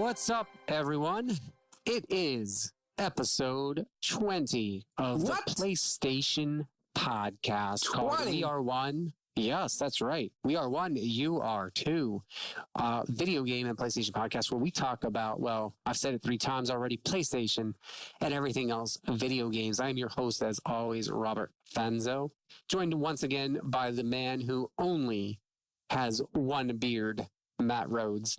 What's up, everyone? It is episode 20 of the PlayStation podcast called weR1. Yes, that's right. weR1youR2, video game and PlayStation podcast where we talk about, well, I've said it 3 times already, PlayStation and everything else, video games. I'm your host, as always, Robert Fanzo, joined once again by the man who only has one beard, Matt Rhodes.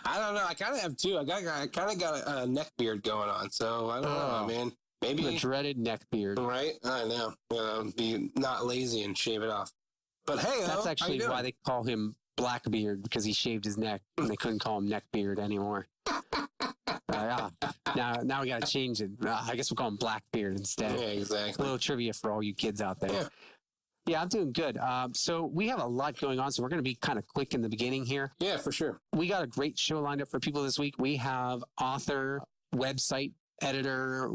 I don't know. I kind of have 2. I kind of got a neck beard going on, so I don't know, man. Maybe the dreaded neck beard, right? I know. Be not lazy and shave it off. But hey, that's actually why they call him Blackbeard, because he shaved his neck and they couldn't call him Neckbeard anymore. Now we got to change it. I guess we'll call him Blackbeard instead. Yeah, exactly. A little trivia for all you kids out there. Yeah, I'm doing good. So we have a lot going on, so we're going to be kind of quick in the beginning here. Yeah, for sure. We got a great show lined up for people this week. We have author, website editor,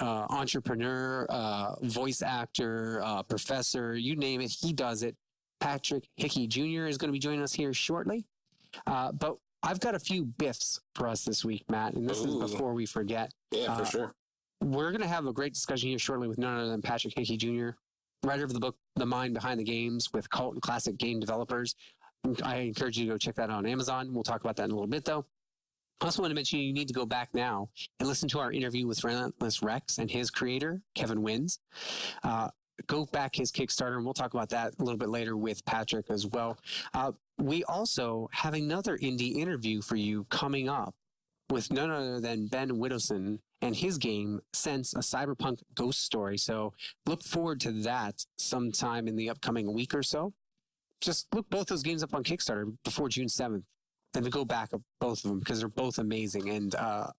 entrepreneur, voice actor, professor, you name it, he does it. Patrick Hickey Jr. is going to be joining us here shortly. But I've got a few biffs for us this week, Matt, and this is before we forget. Yeah, for sure. We're going to have a great discussion here shortly with none other than Patrick Hickey Jr., writer of the book, The Mind Behind the Games, with cult and classic game developers. I encourage you to go check that out on Amazon. We'll talk about that in a little bit, though. I also want to mention you need to go back now and listen to our interview with Relentless Rex and his creator, Kevin Wins. Go back his Kickstarter, and we'll talk about that a little bit later with Patrick as well. We also have another indie interview for you coming up with none other than Ben Widdowson and his game, Sense, a cyberpunk ghost story. So look forward to that sometime in the upcoming week or so. Just look both those games up on Kickstarter before June 7th. Then we go back of both of them because they're both amazing. And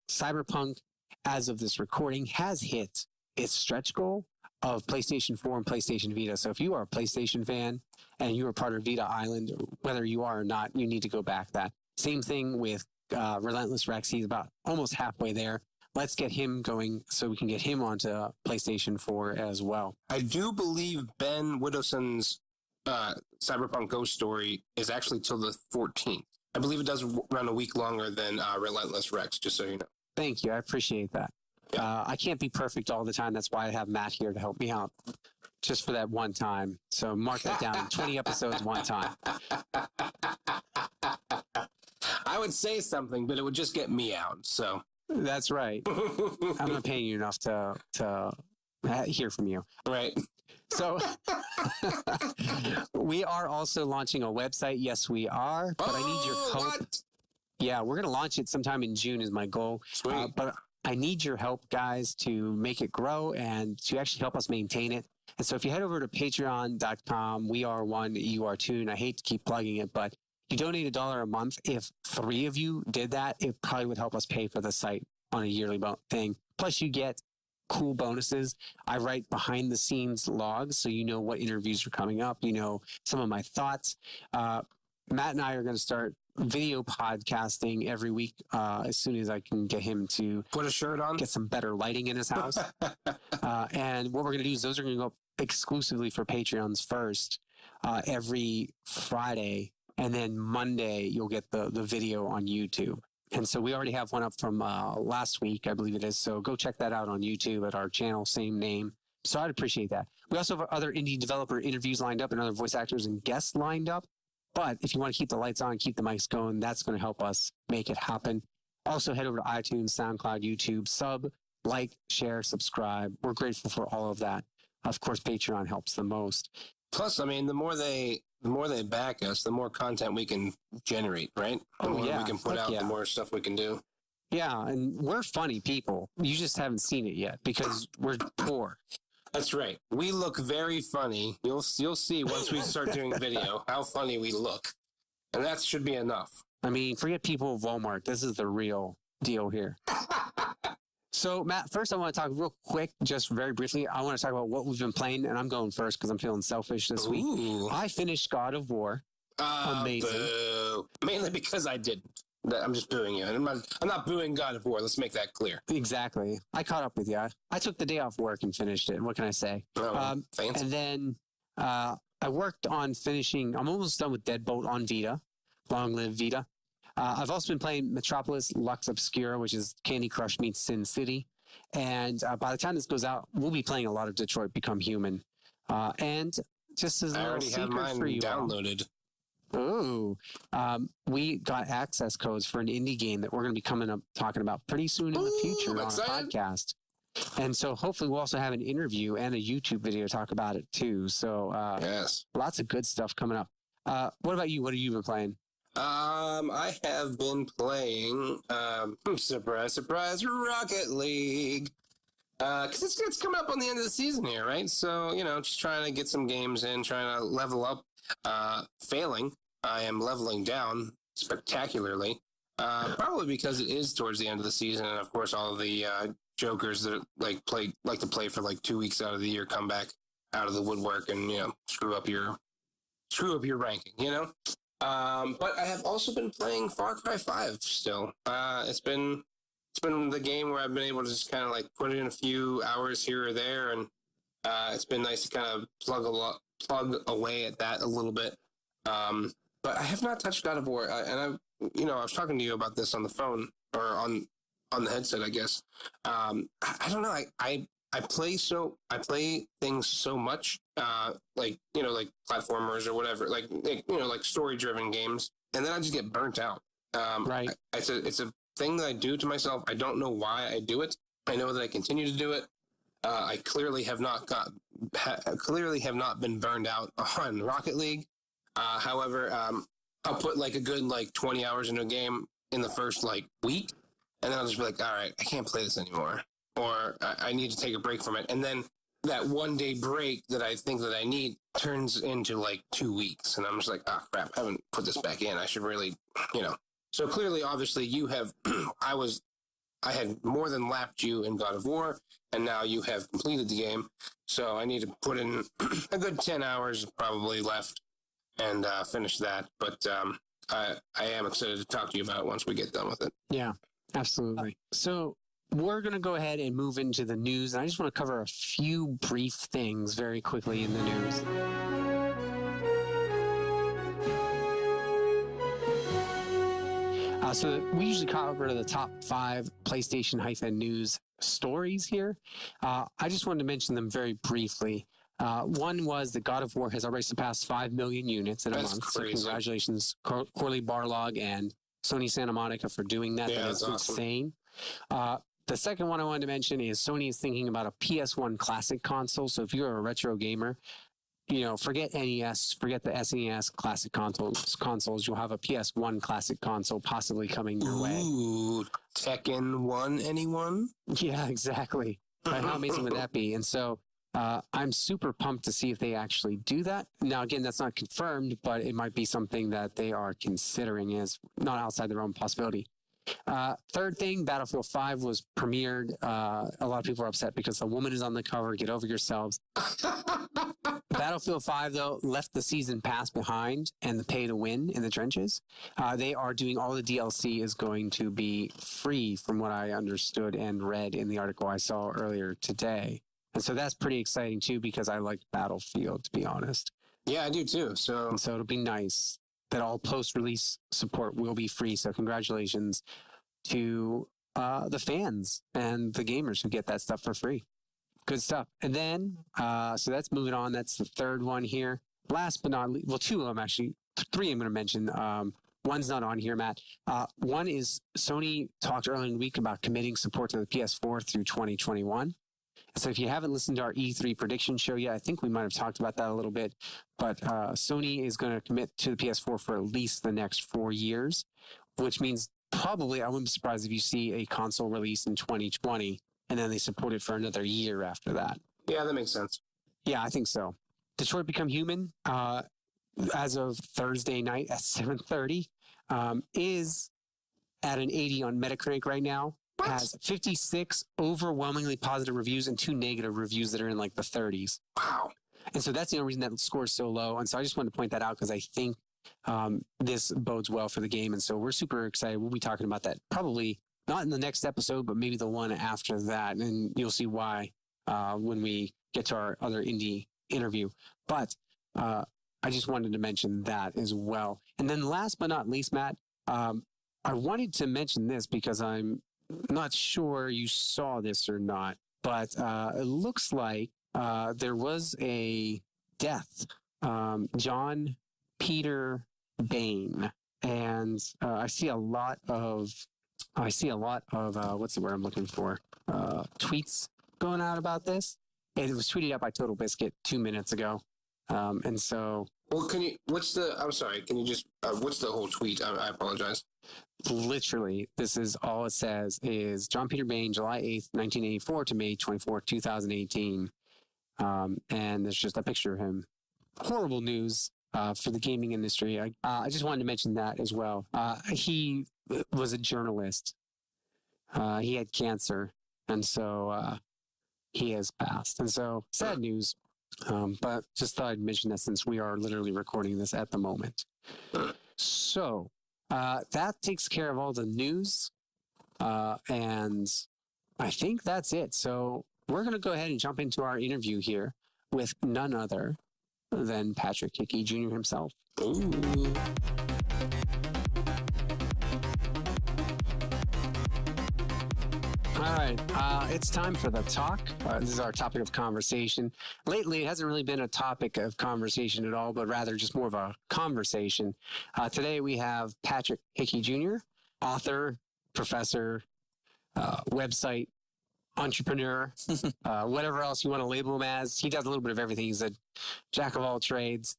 Cyberpunk, as of this recording, has hit its stretch goal of PlayStation 4 and PlayStation Vita. So if you are a PlayStation fan and you are part of Vita Island, whether you are or not, you need to go back that. Same thing with Relentless Rex. He's about almost halfway there. Let's get him going so we can get him onto PlayStation 4 as well. I do believe Ben Widdowson's Cyberpunk Ghost Story is actually till the 14th. I believe it does run a week longer than Relentless Rex, just so you know. Thank you. I appreciate that. Yeah. I can't be perfect all the time. That's why I have Matt here to help me out just for that one time. So mark that down. 20 episodes, one time. I would say something, but it would just get me out. So that's right. I'm not paying you enough to hear from you. Right. So we are also launching a website. Yes, we are. But I need your help. What? Yeah, we're going to launch it sometime in June is my goal. Sweet. But I need your help, guys, to make it grow and to actually help us maintain it. And so if you head over to patreon.com, weR1youR2, and I hate to keep plugging it, but you donate $1 a month. If 3 of you did that, it probably would help us pay for the site on a yearly thing. Plus, you get cool bonuses. I write behind the scenes logs, so you know what interviews are coming up. You know some of my thoughts. Matt and I are going to start video podcasting every week as soon as I can get him to put a shirt on, get some better lighting in his house. And what we're going to do is those are going to go up exclusively for Patreons first every Friday. And then Monday, you'll get the video on YouTube. And so we already have one up from last week, I believe it is. So go check that out on YouTube at our channel, same name. So I'd appreciate that. We also have other indie developer interviews lined up and other voice actors and guests lined up. But if you want to keep the lights on, keep the mics going, that's going to help us make it happen. Also, head over to iTunes, SoundCloud, YouTube, like, share, subscribe. We're grateful for all of that. Of course, Patreon helps the most. Plus, I mean, the more they back us, the more content we can generate, right? The more we can put out, the more stuff we can do. Yeah, and we're funny people. You just haven't seen it yet because we're poor. That's right. We look very funny. You'll see once we start doing video how funny we look. And that should be enough. I mean, forget people of Walmart. This is the real deal here. So, Matt, first I want to talk real quick, just very briefly. I want to talk about what we've been playing, and I'm going first because I'm feeling selfish this week. I finished God of War. Amazing. Boo. Mainly because I didn't. I'm just booing you. I'm not booing God of War. Let's make that clear. Exactly. I caught up with you. I took the day off work and finished it. What can I say? Fancy. And then I worked on finishing. I'm almost done with Deadbolt on Vita. Long live Vita. I've also been playing Metropolis Lux Obscura, which is Candy Crush meets Sin City. And by the time this goes out, we'll be playing a lot of Detroit Become Human. And just as a I little already have secret mine for you downloaded. We got access codes for an indie game that we're going to be coming up talking about pretty soon in the future on a podcast. And so hopefully we'll also have an interview and a YouTube video to talk about it too. So Yes. lots of good stuff coming up. What about you? What have you been playing? I have been playing, surprise, surprise, Rocket League. Because it's coming up on the end of the season here, right? So, just trying to get some games in, trying to level up. Failing, I am leveling down spectacularly. Probably because it is towards the end of the season, and of course, all of the jokers that like to play for like 2 weeks out of the year come back out of the woodwork and screw up your ranking. But I have also been playing Far Cry 5 still. It's been the game where I've been able to just kind of like put in a few hours here or there, and it's been nice to kind of plug away at that a little bit. But I have not touched God of War, and I was talking to you about this on the phone or on the headset, I guess. I don't know. I play things so much, like platformers or whatever, like story driven games, and then I just get burnt out. Right. It's a thing that I do to myself. I don't know why I do it. I know that I continue to do it. I clearly have not been burned out on Rocket League. However, I'll put like a good 20 hours into a game in the first week, and then I'll just be like, all right, I can't play this anymore, or I need to take a break from it. And then that 1 day break that I think that I need turns into 2 weeks, and I'm just like, oh crap, I haven't put this back in. I should really, So clearly, obviously, you have. I had more than lapped you in God of War, and now you have completed the game. So I need to put in a good 10 hours probably left and finish that. But I am excited to talk to you about it once we get done with it. Yeah, absolutely. So we're going to go ahead and move into the news. And I just want to cover a few brief things very quickly in the news. So we usually cover the top 5 PlayStation-news stories here. I just wanted to mention them very briefly. One was that God of War has already surpassed 5 million units in a month. Crazy. So congratulations, Corley Barlog and Sony Santa Monica for doing that. Yeah, that is that's awesome. insane. The second one I wanted to mention is Sony is thinking about a PS1 classic console. So if you're a retro gamer, forget NES, forget the SNES classic consoles. You'll have a PS1 classic console possibly coming your way. Ooh, Tekken 1, anyone? Yeah, exactly. Right, how amazing would that be? And so I'm super pumped to see if they actually do that. Now, again, that's not confirmed, but it might be something that they are considering as not outside their own possibility. Third thing, Battlefield 5 was premiered. A lot of people are upset because a woman is on the cover. Get over yourselves. Battlefield 5, though, left the season pass behind and the pay to win in the trenches. They are doing all the DLC is going to be free from what I understood and read in the article I saw earlier today. And so that's pretty exciting, too, because I like Battlefield, to be honest. Yeah, I do, too. So it'll be nice that all post-release support will be free. So congratulations to the fans and the gamers who get that stuff for free. Good stuff. And then, so that's moving on. That's the third one here. Last but not least, well, 2 of them actually, 3 I'm going to mention. One's not on here, Matt. One is Sony talked earlier in the week about committing support to the PS4 through 2021. So if you haven't listened to our E3 prediction show yet, I think we might have talked about that a little bit, but Sony is going to commit to the PS4 for at least the next 4 years, which means probably I wouldn't be surprised if you see a console release in 2020 and then they support it for another year after that. Yeah, that makes sense. Yeah, I think so. Detroit Become Human, as of Thursday night at 7:30, is at an 80 on Metacritic right now. What? Has 56 overwhelmingly positive reviews and 2 negative reviews that are in the 30s. Wow. And so that's the only reason that score is so low. And so I just wanted to point that out because I think this bodes well for the game. And so we're super excited. We'll be talking about that probably not in the next episode, but maybe the one after that. And you'll see why when we get to our other indie interview. But I just wanted to mention that as well. And then last but not least, Matt, I wanted to mention this because I'm not sure you saw this or not, but it looks like there was a death. John Peter Bain, and I see a lot of what's the word I'm looking for? Tweets going out about this. It was tweeted out by Total Biscuit 2 minutes ago, and so. Well, I'm sorry, can you just, what's the whole tweet? I apologize. Literally, this is all it says is John Peter Bain, July 8th, 1984 to May 24th, 2018. And there's just a picture of him. Horrible news for the gaming industry. I just wanted to mention that as well. He was a journalist. He had cancer, and so he has passed. And so, sad news. But just thought I'd mention that since we are literally recording this at the moment. So that takes care of all the news. And I think that's it. So we're going to go ahead and jump into our interview here with none other than Patrick Hickey Jr. himself. Ooh. All right, it's time for the talk. This is our topic of conversation. Lately, it hasn't really been a topic of conversation at all, but rather just more of a conversation. Today, we have Patrick Hickey Jr., author, professor, website, entrepreneur, whatever else you want to label him as. He does a little bit of everything. He's a jack of all trades.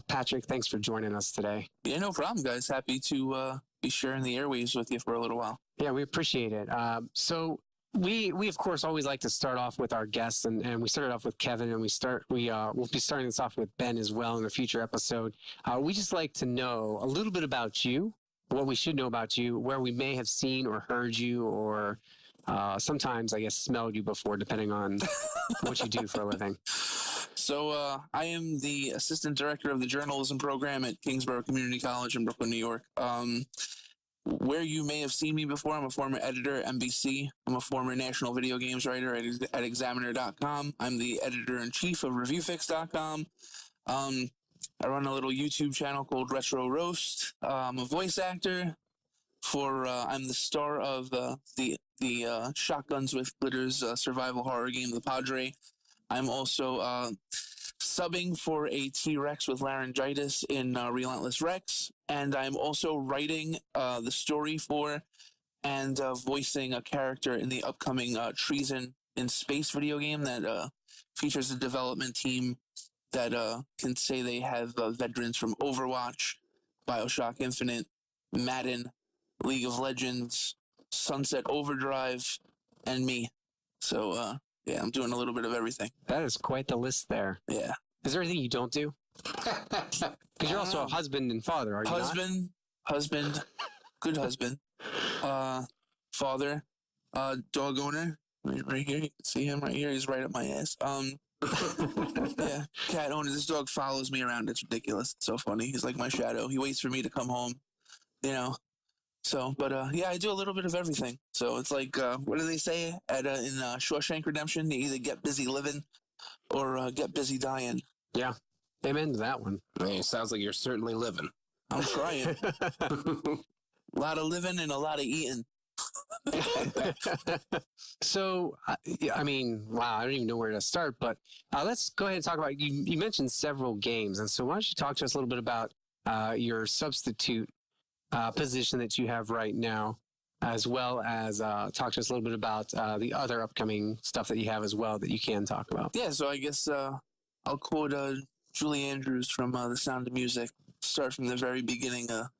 Patrick, thanks for joining us today. Yeah, no problem, guys. Happy to be sharing the airwaves with you for a little while. Yeah, we appreciate it. So we of course always like to start off with our guests, and we started off with Kevin, and we'll be starting this off with Ben as well in a future episode. We just like to know a little bit about you, what we should know about you, where we may have seen or heard you, or sometimes I guess smelled you before, depending on what you do for a living. So I am the assistant director of the journalism program at Kingsborough Community College in Brooklyn, New York. Where you may have seen me before, I'm a former editor at NBC. I'm a former national video games writer at Examiner.com. I'm the editor-in-chief of ReviewFix.com. I run a little YouTube channel called Retro Roast. I'm a voice actor I'm the star of the Shotguns with Glitters survival horror game, The Padre. I'm also subbing for a T-Rex with laryngitis in Relentless Rex, and I'm also writing the story for and voicing a character in the upcoming Treason in Space video game that features a development team that can say they have veterans from Overwatch, BioShock Infinite, Madden, League of Legends, Sunset Overdrive, and me. So, yeah, I'm doing a little bit of everything. That is quite the list there. Yeah. Is there anything you don't do? Because you're also a husband and father, are you husband, not? Husband, good husband, father, dog owner, right here. You can see him right here. He's right up my ass. Yeah, cat owner. This dog follows me around. It's ridiculous. It's so funny. He's like my shadow. He waits for me to come home, you know. So, but yeah, I do a little bit of everything. So it's like, what do they say in Shawshank Redemption? You either get busy living or get busy dying. Yeah, amen to that one. Man, it sounds like you're certainly living. I'm trying. A lot of living and a lot of eating. So, I mean, wow, I don't even know where to start, but let's go ahead and talk about, you mentioned several games. And so why don't you talk to us a little bit about your substitute position that you have right now, as well as talk to us a little bit about the other upcoming stuff that you have as well that you can talk about. Yeah, so I guess I'll quote Julie Andrews from The Sound of Music. Start from the very beginning, a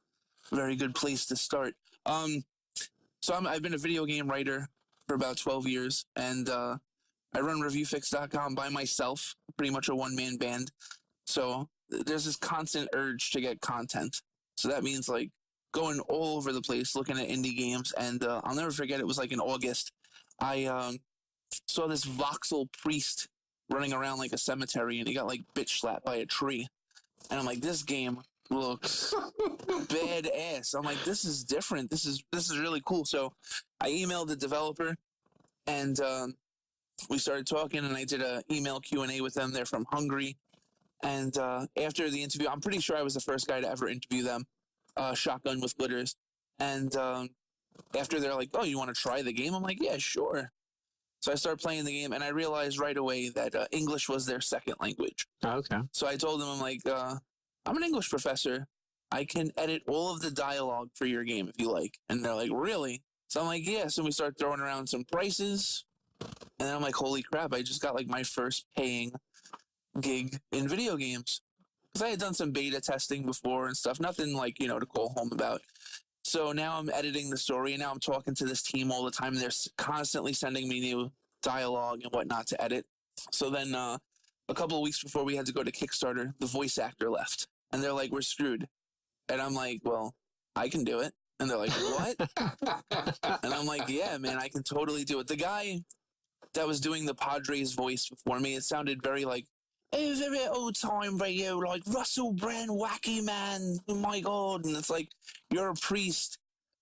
very good place to start. So I've been a video game writer for about 12 years, and I run ReviewFix.com by myself, pretty much a one-man band. So there's this constant urge to get content. So that means like going all over the place, looking at indie games. And I'll never forget, it was like in August, I saw this voxel priest running around like a cemetery, and he got like bitch slapped by a tree. And I'm like, this game looks badass. I'm like, this is different. This is really cool. So I emailed the developer, and we started talking, and I did a email Q&A with them. They're from Hungary. And after the interview, I'm pretty sure I was the first guy to ever interview them, Shotgun with Glitters. And after they're like, "Oh, you want to try the game?" I'm like, "Yeah, sure." So I started playing the game, and I realized right away that English was their second language. Oh, okay. So I told them, I'm like, I'm an English professor. I can edit all of the dialogue for your game if you like. And they're like, really? So I'm like, yeah. So we start throwing around some prices. And then I'm like, holy crap, I just got like my first paying gig in video games. Because I had done some beta testing before and stuff. Nothing like, to call home about. So now I'm editing the story, and now I'm talking to this team all the time. They're constantly sending me new dialogue and whatnot to edit. So then a couple of weeks before we had to go to Kickstarter, the voice actor left. And they're like, we're screwed. And I'm like, well, I can do it. And they're like, what? And I'm like, yeah, man, I can totally do it. The guy that was doing the Padres voice before me, it sounded very like, hey, very old time radio, like Russell Brand, wacky man. Oh my God. And it's like, you're a priest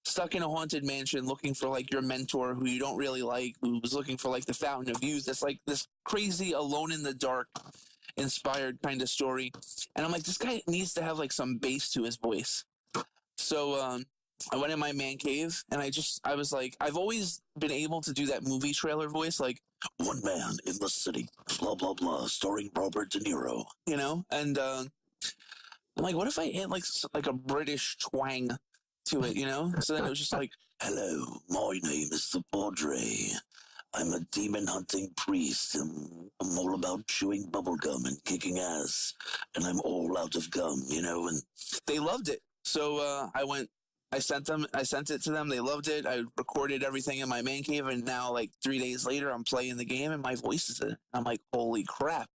stuck in a haunted mansion looking for like your mentor who you don't really like, who was looking for like the fountain of youth. It's like this crazy alone in the dark inspired kind of story. And I'm like, this guy needs to have like some bass to his voice. So I went in my man cave, and I was like, I've always been able to do that movie trailer voice, like, one man in the city, blah, blah, blah, starring Robert De Niro, And I'm like, what if I add like a British twang to it, So then it was just like, hello, my name is the Padre. I'm a demon hunting priest. I'm all about chewing bubblegum and kicking ass. And I'm all out of gum, And they loved it. So I sent it to them. They loved it. I recorded everything in my man cave. And now, like 3 days later, I'm playing the game and my voice is in it. I'm like, holy crap.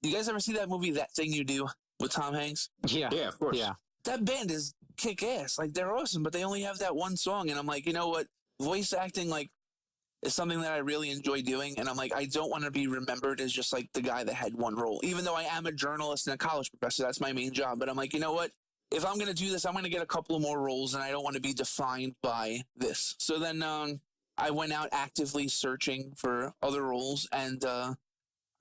You guys ever see that movie, That Thing You Do, with Tom Hanks? Yeah. Yeah, of course. Yeah. That band is kick ass. Like, they're awesome, but they only have that one song. And I'm like, you know what? Voice acting, like, is something that I really enjoy doing. And I'm like, I don't want to be remembered as just like the guy that had one role, even though I am a journalist and a college professor. That's my main job. But I'm like, you know what? If I'm going to do this, I'm going to get a couple of more roles, and I don't want to be defined by this. So then I went out actively searching for other roles, and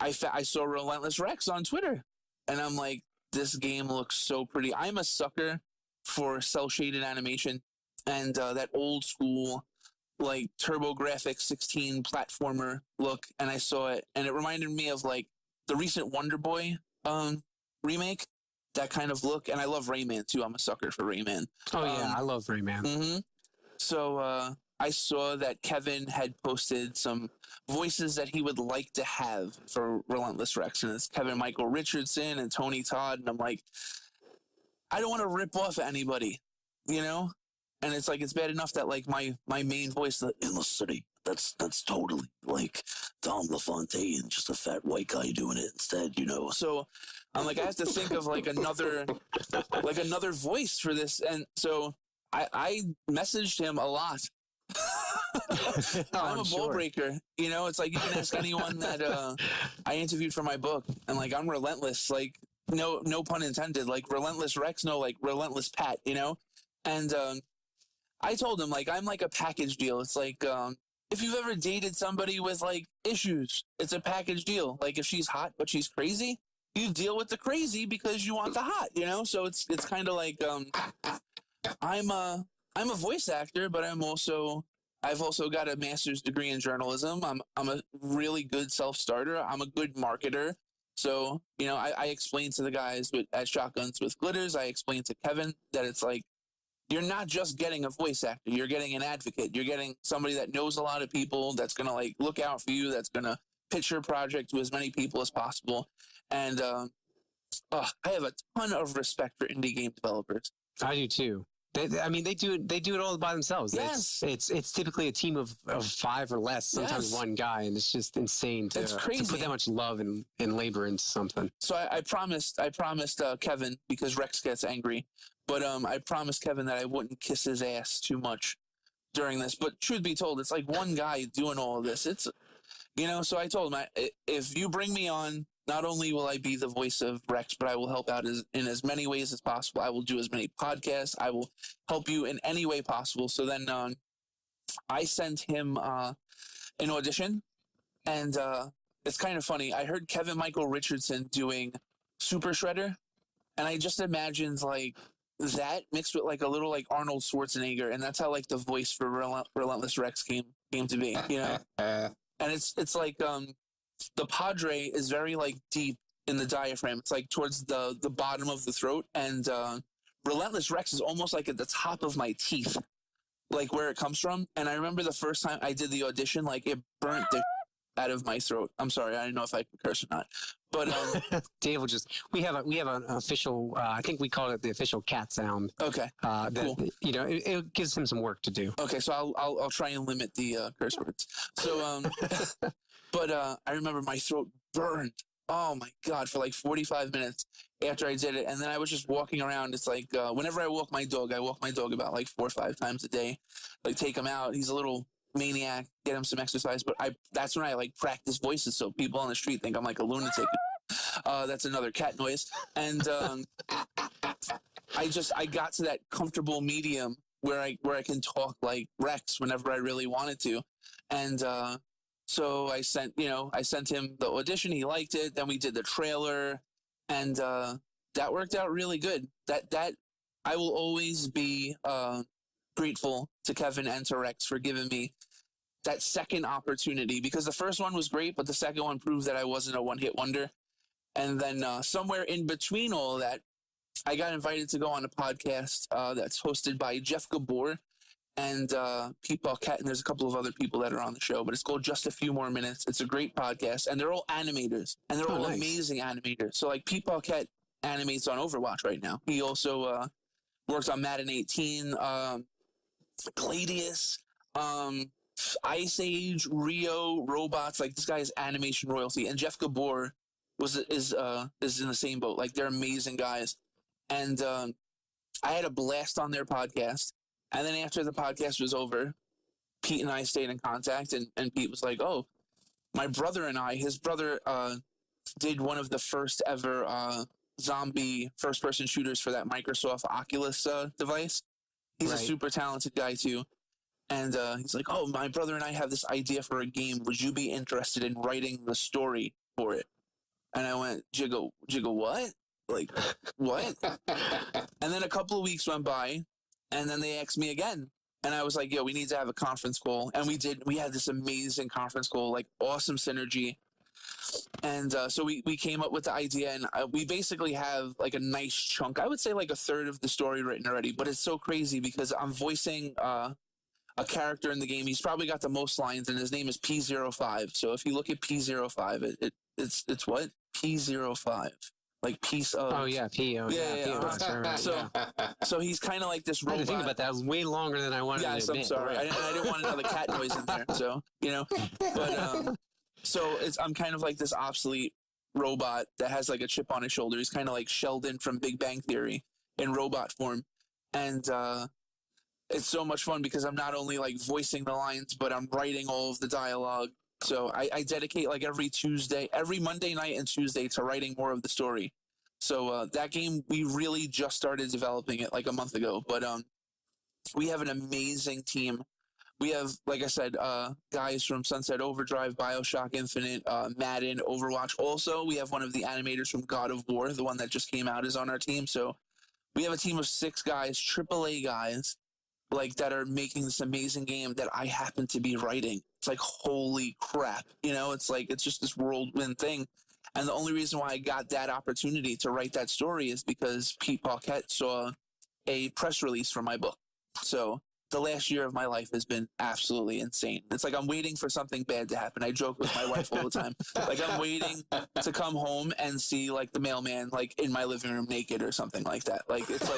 I saw Relentless Rex on Twitter. And I'm like, this game looks so pretty. I'm a sucker for cel-shaded animation and that old school, like TurboGrafx 16 platformer look. And I saw it, and it reminded me of like the recent Wonder Boy remake. That kind of look. And I love Rayman too. I'm a sucker for Rayman. Oh yeah, I love Rayman. Mm-hmm. So I saw that Kevin had posted some voices that he would like to have for Relentless Rex, and it's Kevin Michael Richardson and Tony Todd. And I'm like, I don't want to rip off anybody, And it's like, it's bad enough that like my main voice in the city, that's totally like Tom LaFontaine, just a fat white guy doing it instead, So I'm like, I have to think of like another voice for this. And so I messaged him a lot. I'm a ball breaker. It's like, you can ask anyone that I interviewed for my book, and like, I'm relentless, like no pun intended, like Relentless Rex, no, like Relentless Pat, And I told him, like, I'm like a package deal. It's like, if you've ever dated somebody with like issues, it's a package deal. Like, if she's hot but she's crazy, you deal with the crazy because you want the hot, So it's kind of like, I'm a voice actor, but I've also got a master's degree in journalism. I'm a really good self-starter. I'm a good marketer. So, I explained to the guys at Shotguns with Glitters, I explained to Kevin that it's like, you're not just getting a voice actor. You're getting an advocate. You're getting somebody that knows a lot of people, that's going to like look out for you, that's going to pitch your project to as many people as possible. And I have a ton of respect for indie game developers. I do too. They do it all by themselves. Yes. It's typically a team of 5 or less, sometimes Yes. one guy, and it's just insane to put that much love and labor into something. So I promised Kevin, because Rex gets angry, but I promised Kevin that I wouldn't kiss his ass too much during this. But truth be told, it's like one guy doing all of this. It's, so I told him, if you bring me on, not only will I be the voice of Rex, but I will help out in as many ways as possible. I will do as many podcasts. I will help you in any way possible. So then I sent him an audition, and it's kind of funny. I heard Kevin Michael Richardson doing Super Shredder, and I just imagined like that mixed with like a little like Arnold Schwarzenegger, and that's how like the voice for Relentless Rex came to be, you know. And it's like the Padre is very like deep in the diaphragm. It's like towards the bottom of the throat, and Relentless Rex is almost like at the top of my teeth, like where it comes from. And I remember the first time I did the audition, like it burnt the out of my throat. I'm sorry, I don't know if I can curse or not, but Dave will just we have an official. I think we call it the official cat sound. okay, That cool. you know it gives him some work to do. Okay, so I'll try and limit the curse words. So but I remember my throat burned. Oh my God, for like 45 minutes after I did it. And then I was just walking around. It's like, whenever I walk my dog about like 4 or 5 times a day, like take him out. He's a little maniac, get him some exercise. But that's when I like practice voices. So people on the street think I'm like a lunatic. That's another cat noise. And I got to that comfortable medium where I can talk like Rex whenever I really wanted to. And, so I sent him the audition. He liked it. Then we did the trailer, and that worked out really good. That I will always be grateful to Kevin and to Rex for giving me that second opportunity, because the first one was great, but the second one proved that I wasn't a one-hit wonder. And then somewhere in between all of that, I got invited to go on a podcast that's hosted by Jeff Gabor and Pete Paquette, and there's a couple of other people that are on the show, but it's called Just a Few More Minutes. It's a great podcast, and they're all animators, and they're all nice. Amazing animators. So like Pete Paquette animates on Overwatch right now. He also works on Madden 18, Gladius, Ice Age, Rio, Robots. Like this guy is animation royalty, and Jeff Gabor is in the same boat. Like they're amazing guys, and I had a blast on their podcast. And then after the podcast was over, Pete and I stayed in contact, and Pete was like, oh, my brother and his brother did one of the first ever zombie first-person shooters for that Microsoft Oculus device. He's a super talented guy, too. And he's like, oh, my brother and I have this idea for a game. Would you be interested in writing the story for it? And I went, Jigga, what? Like, what? And then a couple of weeks went by. And then they asked me again. And I was like, yo, we need to have a conference call. And we did. We had this amazing conference call, like awesome synergy. And so we came up with the idea. And we basically have like a nice chunk. I would say like a third of the story written already. But it's so crazy because I'm voicing a character in the game. He's probably got the most lines. And his name is P05. So if you look at P05, it's what? P05. Like piece of. Oh yeah, P-O. Yeah. Right. So he's kind of like this robot. I had to think about that. It was way longer than I wanted to admit. I'm sorry. I didn't want another cat noise in there. So but so I'm kind of like this obsolete robot that has like a chip on his shoulder. He's kind of like Sheldon from Big Bang Theory in robot form, and it's so much fun because I'm not only like voicing the lines, but I'm writing all of the dialogue. So I dedicate like every Monday night and Tuesday to writing more of the story. So that game, we really just started developing it like a month ago. But we have an amazing team. We have, like I said, guys from Sunset Overdrive, BioShock Infinite, Madden, Overwatch. Also, we have one of the animators from God of War, the one that just came out, is on our team. So we have a team of 6 guys, AAA guys, like that are making this amazing game that I happen to be writing. It's like, holy crap. You know, it's like, it's just this whirlwind thing. And the only reason why I got that opportunity to write that story is because Pete Paquette saw a press release for my book. So the last year of my life has been absolutely insane. It's like I'm waiting for something bad to happen. I joke with my wife all the time. Like I'm waiting to come home and see like the mailman like in my living room naked or something like that. Like it's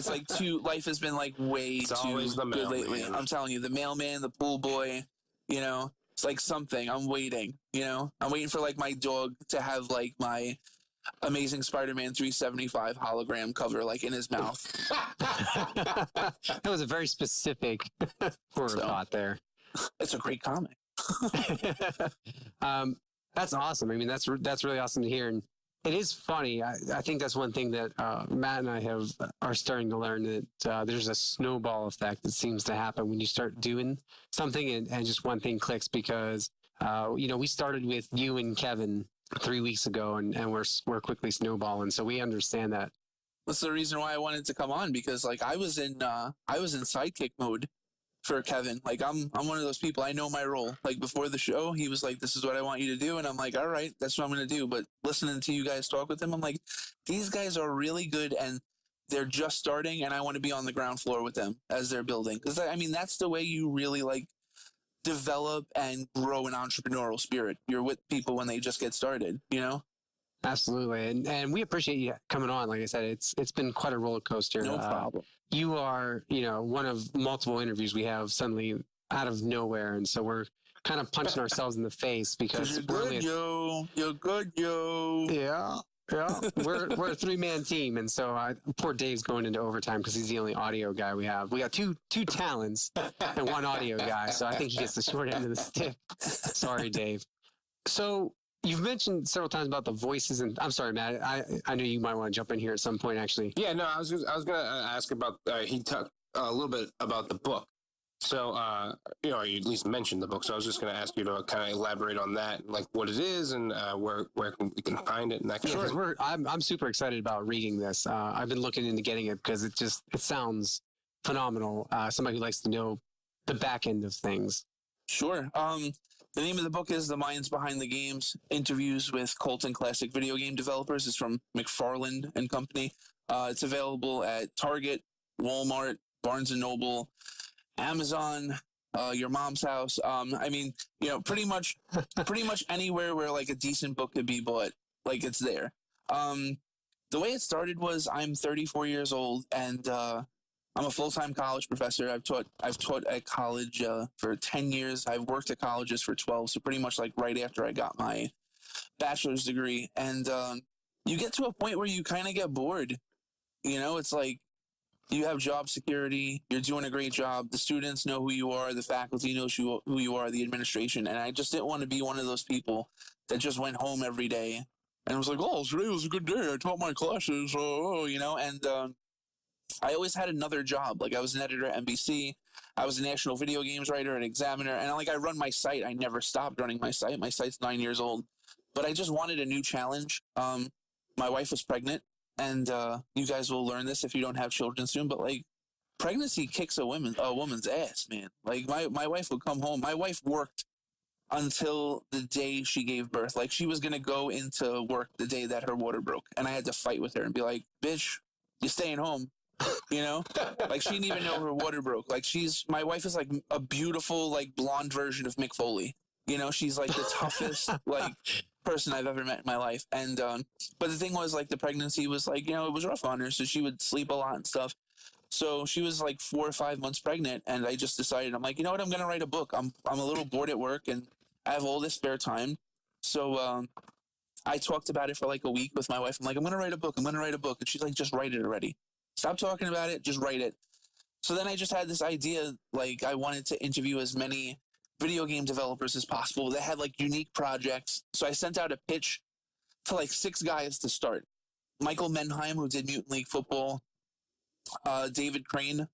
like life has been like way too good lately. I'm telling you, the mailman, the pool boy, you know, it's like something. I'm waiting, you know. I'm waiting for like my dog to have like my Amazing Spider-Man 375 hologram cover like in his mouth. That was a very specific thought there. It's a great comic. That's awesome. I mean, that's really awesome to hear. And it is funny. I think that's one thing that Matt and I are starting to learn, that there's a snowball effect that seems to happen when you start doing something and just one thing clicks, because we started with you and Kevin 3 weeks ago, and we're quickly snowballing. So we understand that That's the reason why I wanted to come on, because like I was in sidekick mode for Kevin. Like I'm one of those people. I know my role. Like before the show, he was like, "This is what I want you to do," and I'm like, "All right, that's what I'm going to do." But listening to you guys talk with him, I'm like, these guys are really good, and they're just starting, and I want to be on the ground floor with them as they're building. Because I mean, that's the way you really like develop and grow an entrepreneurial spirit. You're with people when they just get started, you know? Absolutely. And we appreciate you coming on. Like I said, it's been quite a roller coaster. No problem. You are, one of multiple interviews we have suddenly out of nowhere. And so we're kind of punching ourselves in the face because you're good, yo. You're good, yo. Yeah. Yeah, we're a 3-man team, and so poor Dave's going into overtime because he's the only audio guy we have. We got two talents and one audio guy, so I think he gets the short end of the stick. Sorry, Dave. So you've mentioned several times about the voices, and I'm sorry, Matt. I know you might want to jump in here at some point, actually. Yeah, no, I was going to ask about. He talked a little bit about the book. So, you at least mentioned the book. So I was just going to ask you to kind of elaborate on that, like what it is and where we can find it and that kind of thing. I'm super excited about reading this. I've been looking into getting it because it sounds phenomenal. Somebody who likes to know the back end of things. Sure. The name of the book is The Minds Behind the Games, Interviews with Cult and Classic Video Game Developers. It's from McFarland and Company. It's available at Target, Walmart, Barnes & Noble, Amazon, your mom's house. I mean, pretty much anywhere where like a decent book could be bought, like it's there. The way it started was I'm 34 years old and I'm a full-time college professor. I've taught at college for 10 years. I've worked at colleges for 12. So pretty much like right after I got my bachelor's degree, and you get to a point where you kind of get bored. It's like, you have job security. You're doing a great job. The students know who you are. The faculty knows who you are, the administration. And I just didn't want to be one of those people that just went home every day and was like, oh, today was a good day. I taught my classes, and I always had another job. Like I was an editor at NBC. I was a national video games writer at Examiner. And I run my site. I never stopped running my site. My site's 9 years old. But I just wanted a new challenge. My wife was pregnant. And you guys will learn this if you don't have children soon, but like pregnancy kicks a woman's ass, man. Like my wife would come home. My wife worked until the day she gave birth. Like she was gonna go into work the day that her water broke, and I had to fight with her and be like, "Bitch, you're staying home." Like she didn't even know her water broke. Like my wife is like a beautiful like blonde version of Mick Foley. She's like the toughest like person I've ever met in my life. And but the thing was, like, the pregnancy was like, it was rough on her, so she would sleep a lot and stuff. So she was like 4 or 5 months pregnant, and I just decided, I'm like, you know what, I'm gonna write a book. I'm a little bored at work and I have all this spare time. So I talked about it for like a week with my wife. I'm like, I'm gonna write a book. And she's like, just write it already. Stop talking about it, just write it. So then I just had this idea, like I wanted to interview as many video game developers as possible that had like unique projects. So I sent out a pitch to like 6 guys to start. Michael Menheim, who did Mutant League Football, David Crane,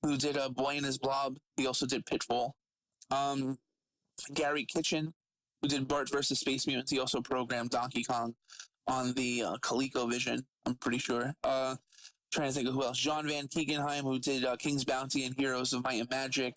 who did Boy and His Blob. He also did Pitfall. Gary Kitchen, who did Bart vs. Space Mutants. He also programmed Donkey Kong on the ColecoVision, I'm pretty sure. Trying to think of who else. John Van Keegenheim, who did King's Bounty and Heroes of Might and Magic.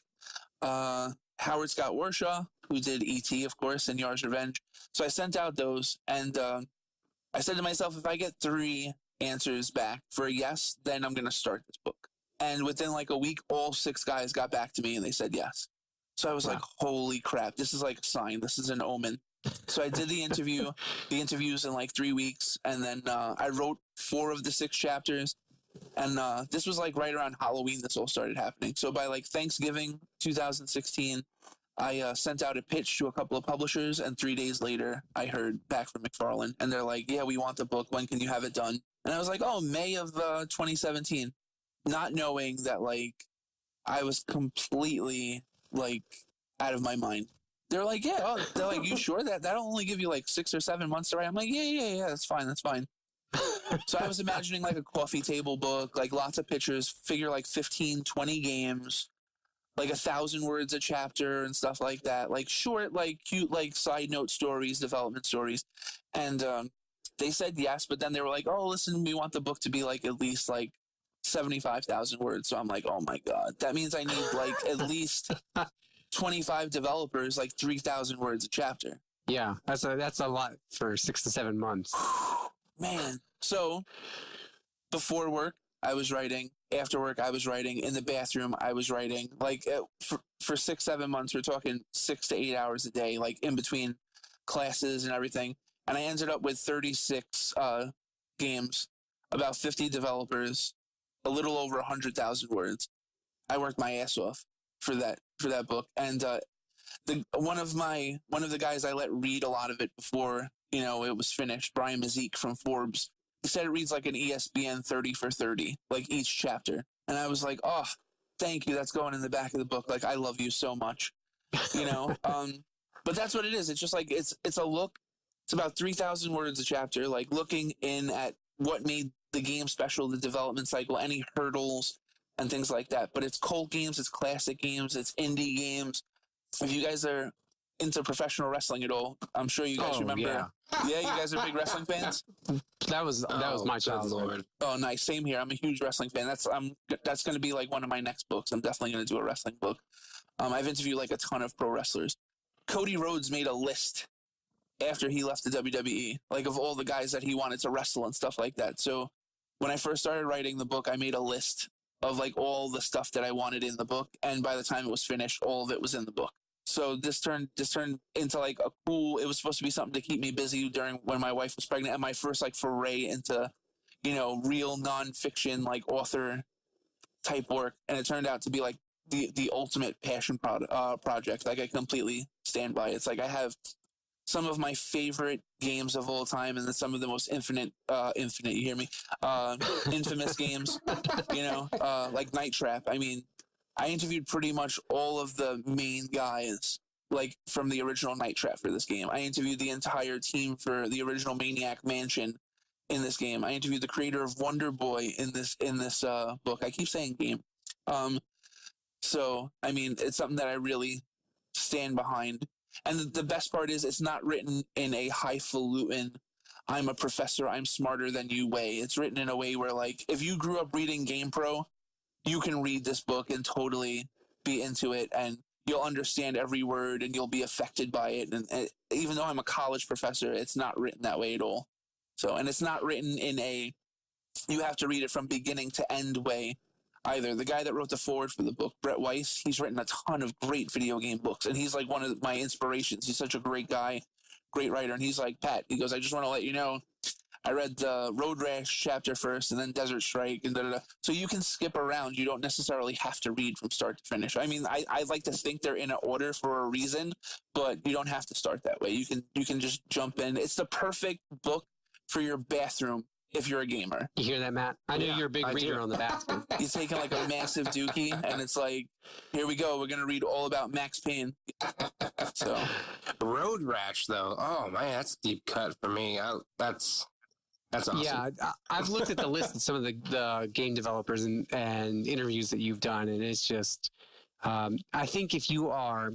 Howard Scott Warshaw, who did E.T., of course, and Yar's Revenge. So I sent out those, and I said to myself, if I get 3 answers back for a yes, then I'm going to start this book. And within like a week, all 6 guys got back to me, and they said yes. So I was like, holy crap, this is like a sign. This is an omen. So I did the interviews in like 3 weeks, and then I wrote 4 of the 6 chapters. And this was like right around Halloween this all started happening. So by like Thanksgiving 2016, I sent out a pitch to a couple of publishers, and 3 days later, I heard back from McFarland, and they're like, yeah, we want the book. When can you have it done? And I was like, oh, May of 2017, not knowing that like I was completely like out of my mind. They're like, yeah. Oh, they're like, you sure that'll only give you like 6 or 7 months to write? I'm like, yeah, that's fine. So I was imagining like a coffee table book, like lots of pictures, figure like 15, 20 games, like 1,000 words a chapter and stuff like that. Like short, like cute, like side note stories, development stories. And they said yes, but then they were like, oh, listen, we want the book to be like at least like 75,000 words. So I'm like, oh my God, that means I need like at least 25 developers, like 3,000 words a chapter. Yeah, that's a lot for 6 to 7 months. Man. So before work, I was writing. After work, I was writing. In the bathroom, I was writing. Like for 6, 7 months, we're talking 6 to 8 hours a day, like in between classes and everything. And I ended up with 36 games, about 50 developers, a little over 100,000 words. I worked my ass off for that book. And one of the guys I let read a lot of it before, it was finished, Brian Mazik from Forbes, he said it reads like an ESPN 30 for 30, like each chapter. And I was like, oh, thank you. That's going in the back of the book. Like, I love you so much, but that's what it is. It's just like, it's a look. It's about 3,000 words a chapter, like looking in at what made the game special, the development cycle, any hurdles and things like that. But it's cult games, it's classic games, it's indie games. If you guys are into professional wrestling at all, I'm sure you guys remember. Yeah. Yeah, you guys are big wrestling fans? That was my childhood. Oh, nice. Same here. I'm a huge wrestling fan. That's going to be like one of my next books. I'm definitely going to do a wrestling book. I've interviewed like a ton of pro wrestlers. Cody Rhodes made a list after he left the WWE, like of all the guys that he wanted to wrestle and stuff like that. So when I first started writing the book, I made a list of like all the stuff that I wanted in the book. And by the time it was finished, all of it was in the book. So this turned into like a cool, it was supposed to be something to keep me busy during when my wife was pregnant, and my first like foray into, real nonfiction, like author type work. And it turned out to be like the ultimate passion project. Like I completely stand by it. It's like I have some of my favorite games of all time, and then some of the most infinite, you hear me? Infamous games, like Night Trap. I mean, I interviewed pretty much all of the main guys, like from the original Night Trap for this game. I interviewed the entire team for the original Maniac Mansion in this game. I interviewed the creator of Wonder Boy in this book. I keep saying game. So, I mean, it's something that I really stand behind. And the best part is it's not written in a highfalutin, I'm a professor, I'm smarter than you way. It's written in a way where, like, if you grew up reading GamePro, you can read this book and totally be into it, and you'll understand every word and you'll be affected by it. And even though I'm a college professor, it's not written that way at all. So, and it's not written in a, you have to read it from beginning to end way either. The guy that wrote the foreword for the book, Brett Weiss, he's written a ton of great video game books, and he's like one of my inspirations. He's such a great guy, great writer. And he's like, Pat, he goes, I just want to let you know, I read the Road Rash chapter first and then Desert Strike and da-da-da. So you can skip around. You don't necessarily have to read from start to finish. I mean, I like to think they're in an order for a reason, but you don't have to start that way. You can just jump in. It's the perfect book for your bathroom if you're a gamer. You hear that, Matt? I know you're a big reader on the bathroom. He's taking like a massive dookie, and it's like, here we go. We're going to read all about Max Payne. So, Road Rash, though. Oh, man, that's a deep cut for me. That's awesome. Yeah, I've looked at the list of some of the game developers and interviews that you've done, and it's just, I think if you are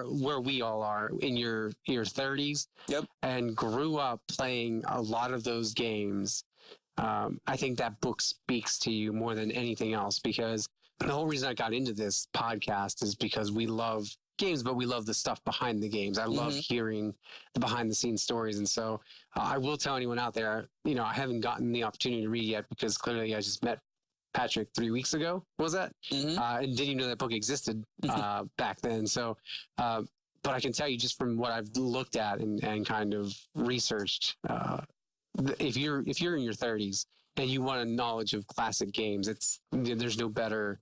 where we all are in your 30s, yep, and grew up playing a lot of those games, I think that book speaks to you more than anything else, because the whole reason I got into this podcast is because we love games, but we love the stuff behind the games. I love hearing the behind the scenes stories. And so I will tell anyone out there, I haven't gotten the opportunity to read yet because clearly I just met Patrick 3 weeks ago. What was that? And didn't even know that book existed back then. So, but I can tell you just from what I've looked at and kind of researched, if you're in your 30s and you want a knowledge of classic games, there's no better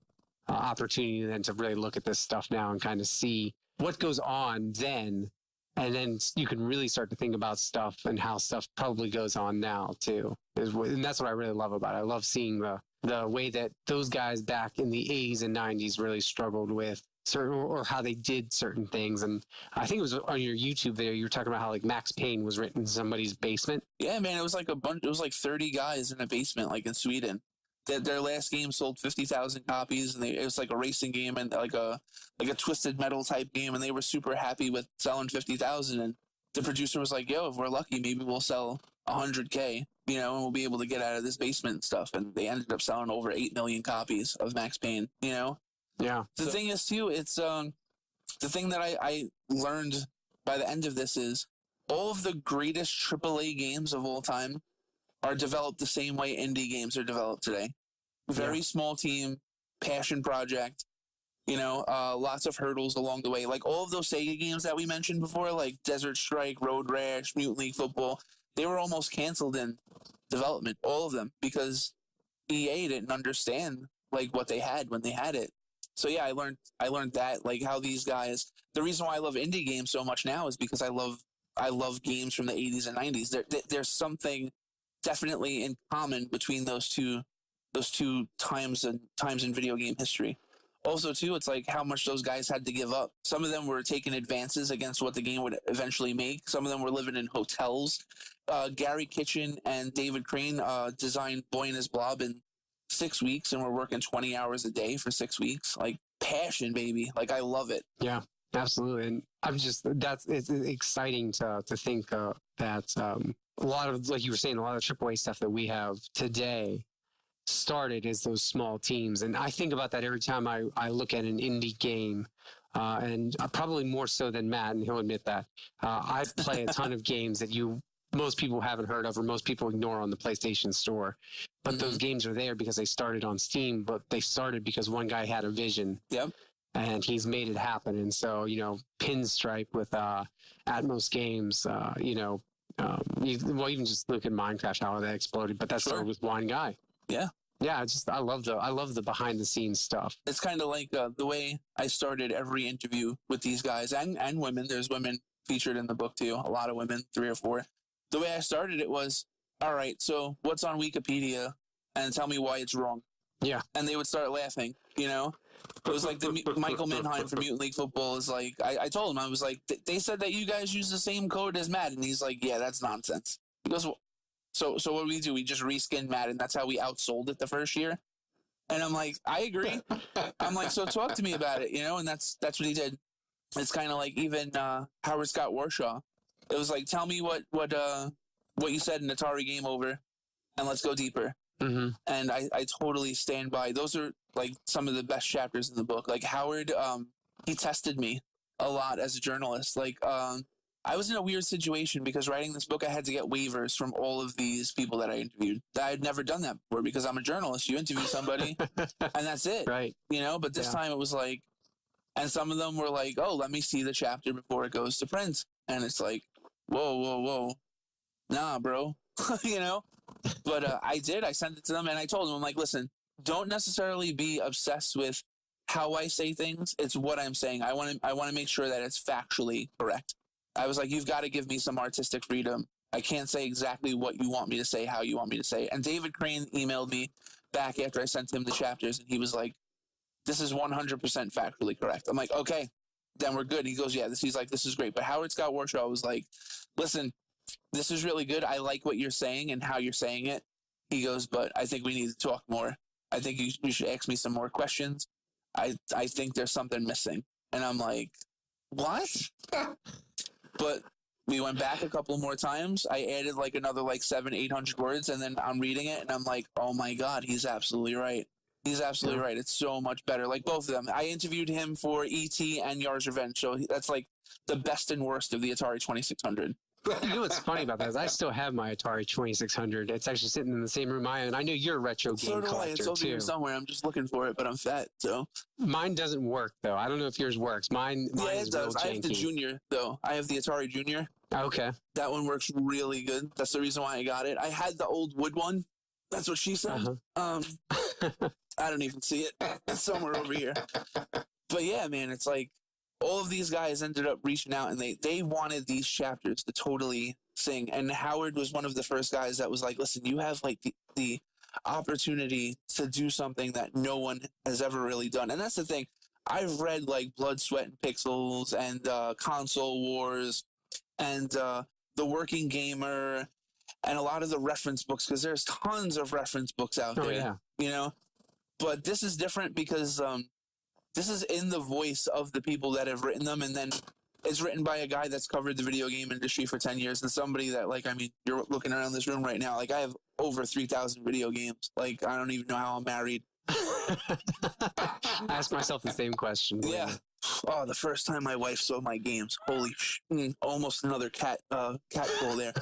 opportunity than to really look at this stuff now and kind of see what goes on then. And then you can really start to think about stuff and how stuff probably goes on now too. And that's what I really love about it. I love seeing the way that those guys back in the 80s and 90s really struggled with certain, or how they did certain things. And I think it was on your YouTube video, you were talking about how like Max Payne was written in somebody's basement. Yeah, man, it was like it was like 30 guys in a basement, like in Sweden. Their last game sold 50,000 copies, and it was like a racing game and like a Twisted Metal type game, and they were super happy with selling 50,000. And the producer was like, yo, if we're lucky, maybe we'll sell 100K, you know, and we'll be able to get out of this basement and stuff. And they ended up selling over 8 million copies of Max Payne, you know? Yeah. The thing is, too, it's the thing that I learned by the end of this is all of the greatest AAA games of all time are developed the same way indie games are developed today. Very small team, passion project, you know, lots of hurdles along the way. Like all of those Sega games that we mentioned before, like Desert Strike, Road Rash, Mutant League Football, they were almost canceled in development, all of them, because EA didn't understand like what they had when they had it. So yeah, I learned that, like how these guys, the reason why I love indie games so much now is because I love games from the 80s and 90s. There's something definitely in common between those two times in video game history. Also, too, it's like how much those guys had to give up. Some of them were taking advances against what the game would eventually make. Some of them were living in hotels. Gary Kitchen and David Crane designed Boy and His Blob in 6 weeks, and we're working 20 hours a day for 6 weeks. Like, passion, baby. Like, I love it. Yeah, absolutely. And it's exciting to think that a lot of, like you were saying, a lot of AAA stuff that we have today started as those small teams. And I think about that every time I look at an indie game, and probably more so than Matt, and he'll admit that. I play a ton of games that most people haven't heard of or most people ignore on the PlayStation Store. But those games are there because they started on Steam, but they started because one guy had a vision. Yep. And he's made it happen. And so, you know, Pinstripe with Atmos Games, you know, even just look at Minecraft, how that exploded. But that started with one guy. Yeah. Yeah, I love the behind the scenes stuff. It's kind of like the way I started every interview with these guys and women. There's women featured in the book too. A lot of women, 3 or 4. The way I started it was, all right, so what's on Wikipedia and tell me why it's wrong. Yeah. And they would start laughing, you know? It was like Michael Minheim from Mutant League Football is like, I told him, I was like, they said that you guys use the same code as Madden. He's like, yeah, that's nonsense. He goes, well, so what do? We just reskinned Madden. That's how we outsold it the first year. And I'm like, I agree. I'm like, so talk to me about it, you know? And that's what he did. It's kind of like even Howard Scott Warshaw. It was like, tell me what you said in Atari Game Over, and let's go deeper. Mm-hmm. And I totally stand by. Those are like some of the best chapters in the book. Like Howard, he tested me a lot as a journalist. Like I was in a weird situation because writing this book, I had to get waivers from all of these people that I interviewed. I had never done that before because I'm a journalist. You interview somebody and that's it. Right. You know, but this time it was like, and some of them were like, oh, let me see the chapter before it goes to print. And it's like, whoa. Nah, bro. You know? But I did. I sent it to them and I told them, I'm like, listen, don't necessarily be obsessed with how I say things. It's what I'm saying. I want to make sure that it's factually correct. I was like, you've got to give me some artistic freedom. I can't say exactly what you want me to say, how you want me to say it. And David Crane emailed me back after I sent him the chapters, and he was like, this is 100% factually correct. I'm like, okay, then we're good. He goes, yeah, he's like, this is great. But Howard Scott Warshaw was like, listen, this is really good. I like what you're saying and how you're saying it. He goes, but I think we need to talk more. I think you should ask me some more questions. I think there's something missing. And I'm like, what? But we went back a couple more times. I added like another 700-800 words, and then I'm reading it, and I'm like, oh my God, he's absolutely right. He's absolutely right. It's so much better. Like both of them. I interviewed him for E.T. and Yar's Revenge, so that's like the best and worst of the Atari 2600. You know what's funny about that is I still have my Atari 2600. It's actually sitting in the same room I am. And I know you're a retro game collector It's over here somewhere. I'm just looking for it, but I'm fat, so. Mine doesn't work, though. I don't know if yours works. Mine it does. I have the Junior, though. I have the Atari Junior. Okay. That one works really good. That's the reason why I got it. I had the old wood one. That's what she said. I don't even see it. It's somewhere over here. But yeah, man, it's like all of these guys ended up reaching out, and they wanted these chapters to totally sing. And Howard was one of the first guys that was like, listen, you have like the opportunity to do something that no one has ever really done. And that's the thing. I've read like Blood, Sweat, and Pixels and Console Wars and The Working Gamer and a lot of the reference books, because there's tons of reference books out there, yeah. You know? But this is different because this is in the voice of the people that have written them, and then It's written by a guy that's covered the video game industry for 10 years and somebody that, like, I mean, you're looking around this room right now. Like, I have over 3,000 video games. Like, I don't even know how I'm married. I ask myself the same question. Yeah. Oh, the first time my wife saw my games, holy almost another cat call there.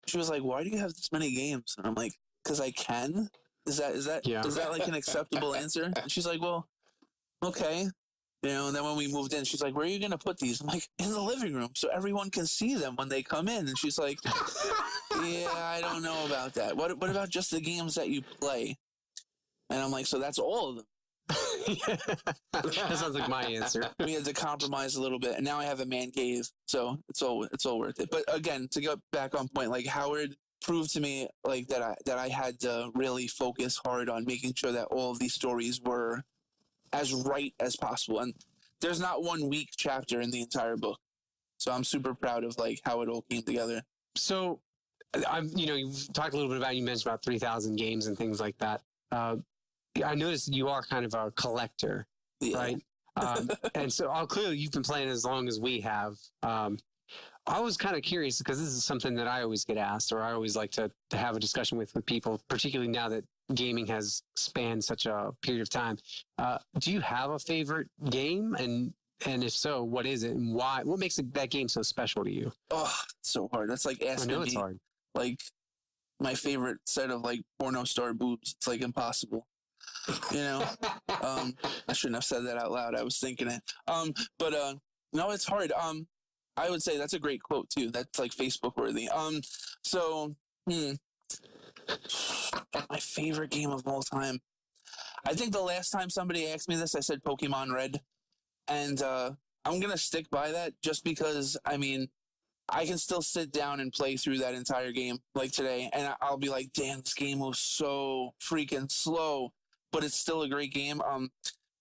She was like, "Why do you have this many games?" And I'm like, "Because I can." Is that like an acceptable answer? And she's like, "Well, okay." You know, and then when we moved in, she's like, "Where are you going to put these?" I'm like, "In the living room so everyone can see them when they come in." And she's like, "Yeah, I don't know about that. What about just the games that you play?" And I'm like, "So that's all of them." That sounds like my answer. We had to compromise a little bit, and now I have a man cave, so it's all worth it. But again, to go back on point, like Howard proved to me like that I had to really focus hard on making sure that all of these stories were as right as possible. And there's not one weak chapter in the entire book, so I'm super proud of like how it all came together. So, you've talked a little bit about, you mentioned about 3,000 games and things like that. I noticed you are kind of a collector, right? And so clearly you've been playing as long as we have. I was kind of curious because this is something that I always get asked, or I always like to have a discussion with people, particularly now that gaming has spanned such a period of time. Do you have a favorite game? And if so, what is it and why? What makes that game so special to you? Oh, it's so hard. That's like asking I know it's me, hard. like my favorite set of like porno star boobs. It's like impossible. You know, I shouldn't have said that out loud. I was thinking it. But no, it's hard. I would say that's a great quote too. That's like Facebook worthy. My favorite game of all time. I think the last time somebody asked me this, I said Pokemon Red, and I'm gonna stick by that just because. I mean, I can still sit down and play through that entire game like today, and I'll be like, "Damn, this game was so freaking slow." But it's still a great game.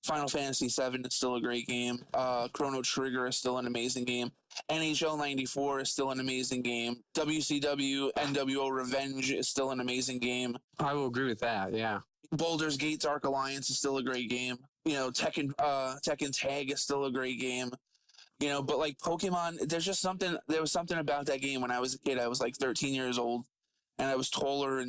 Final Fantasy VII is still a great game. Chrono Trigger is still an amazing game. NHL 94 is still an amazing game. WCW NWO Revenge is still an amazing game. I will agree with that, yeah. Baldur's Gate Dark Alliance is still a great game. You know, Tekken Tag is still a great game. You know, but like Pokemon, there was something about that game when I was a kid. I was like 13 years old, and I was taller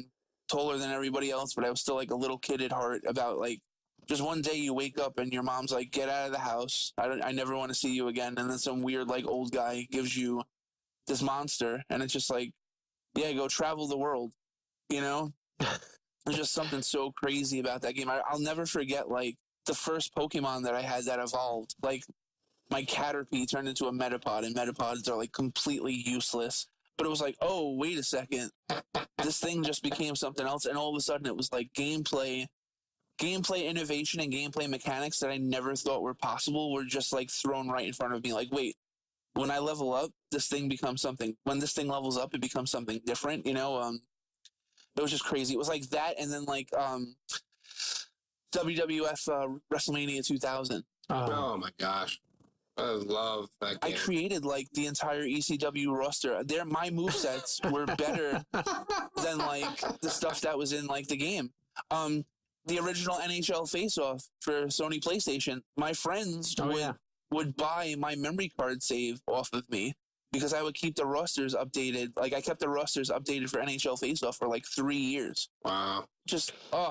than everybody else, but I was still like a little kid at heart. About like just one day you wake up and your mom's like, "Get out of the house. I never want to see you again." And then some weird like old guy gives you this monster, and it's just like, yeah, go travel the world. You know, there's just something so crazy about that game. I'll never forget like the first Pokemon that I had that evolved. Like my Caterpie turned into a Metapod, and Metapods are like completely useless. But it was like, oh, wait a second. This thing just became something else. And all of a sudden it was like gameplay innovation and gameplay mechanics that I never thought were possible were just like thrown right in front of me. Like, wait, when I level up, this thing becomes something. When this thing levels up, it becomes something different, you know? It was just crazy. It was like that. And then like WWF WrestleMania 2000. Oh my gosh. I love that game. I created like the entire ECW roster. My movesets were better than like the stuff that was in like the game. The original NHL Face-Off for Sony PlayStation. My friends would buy my memory card save off of me because I would keep the rosters updated. Like I kept the rosters updated for NHL Face-Off for like 3 years. Wow. Just all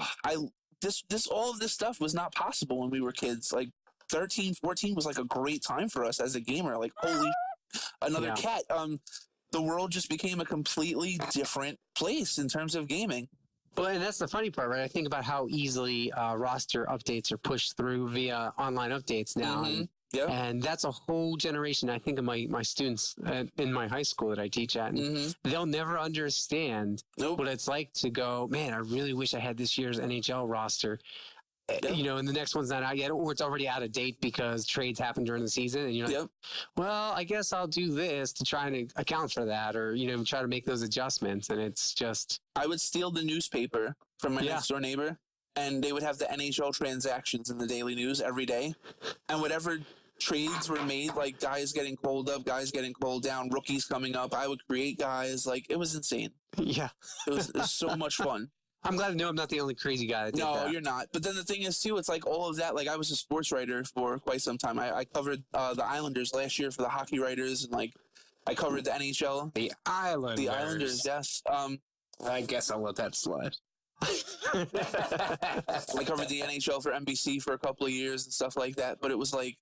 of this stuff was not possible when we were kids. Like 13, 14 was like a great time for us as a gamer. Like, holy, another cat. The world just became a completely different place in terms of gaming. Well, and that's the funny part, right? I think about how easily roster updates are pushed through via online updates now. Mm-hmm. And that's a whole generation. I think of my students in my high school that I teach at, and they'll never understand what it's like to go, man, I really wish I had this year's NHL roster. You know, and the next one's not out yet, or it's already out of date because trades happen during the season. And you're like, well, I guess I'll do this to try and account for that, or, you know, try to make those adjustments. And it's just... I would steal the newspaper from my next door neighbor, and they would have the NHL transactions in the daily news every day. And whatever trades were made, like guys getting called up, guys getting called down, rookies coming up, I would create guys. Like, it was insane. Yeah. It was so much fun. I'm glad to know I'm not the only crazy guy that did No, that. you're not. But then the thing is, too, it's like all of that. Like, I was a sports writer for quite some time. I covered the Islanders last year for the hockey writers, and, like, I covered the NHL. The Islanders. The Islanders, yes. I guess I'll let that slide. I covered the NHL for NBC for a couple of years and stuff like that. But it was like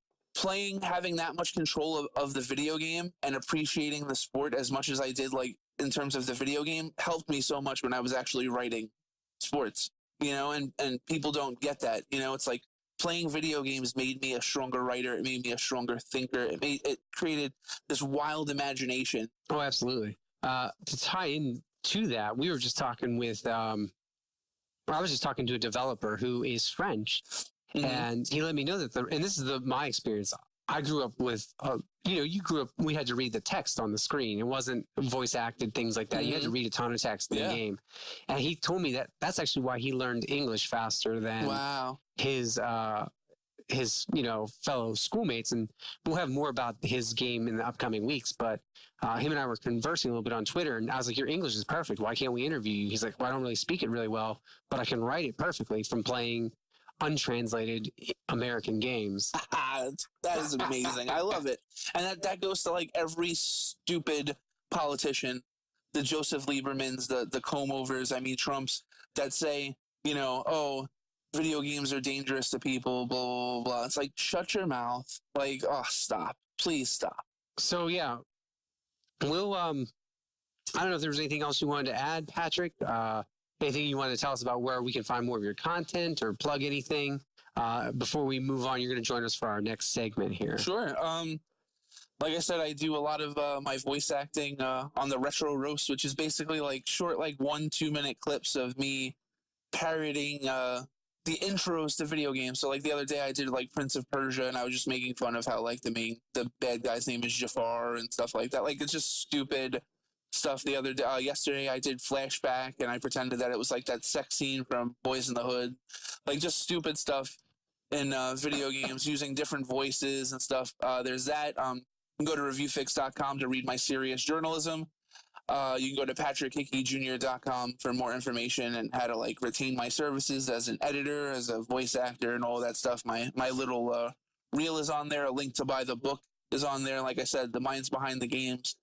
having that much control of the video game and appreciating the sport as much as I did, like, in terms of the video game, helped me so much when I was actually writing sports, and people don't get that. It's like playing video games made me a stronger writer. It made me a stronger thinker. It created this wild imagination. Oh, absolutely. To tie in to that, we were just talking with, I was just talking to a developer who is French, and he let me know that and this is my experience. I grew up with, you grew up, we had to read the text on the screen. It wasn't voice acted, things like that. You had to read a ton of text in the game. And he told me that that's actually why he learned English faster than his fellow schoolmates. And we'll have more about his game in the upcoming weeks. But him and I were conversing a little bit on Twitter, and I was like, your English is perfect. Why can't we interview you? He's like, well, I don't really speak it really well, but I can write it perfectly from playing untranslated American games. That is amazing. I love it. And that goes to like every stupid politician, the Joseph Liebermans, the comb-overs, Trumps, that say, oh, video games are dangerous to people, blah, blah, blah. It's like, shut your mouth. Like, oh, stop. Please stop. So, yeah. We'll, I don't know if there's anything else you wanted to add, Patrick. Anything you want to tell us about where we can find more of your content or plug anything? Before we move on, you're going to join us for our next segment here. Sure. Like I said, I do a lot of my voice acting on the Retro Roast, which is basically like short, like 1-2 minute clips of me parodying the intros to video games. So like the other day I did like Prince of Persia, and I was just making fun of how like the bad guy's name is Jafar and stuff like that. Like, it's just stupid stuff. The other day, yesterday I did Flashback, and I pretended that it was like that sex scene from Boys in the Hood, like just stupid stuff in video games using different voices and stuff. There's that. You can go to reviewfix.com to read my serious journalism. You can go to patrickhickeyjr.com for more information and how to like retain my services as an editor, as a voice actor, and all that stuff. My little reel is on there. A link to buy the book is on there. Like I said, The Minds Behind the Games,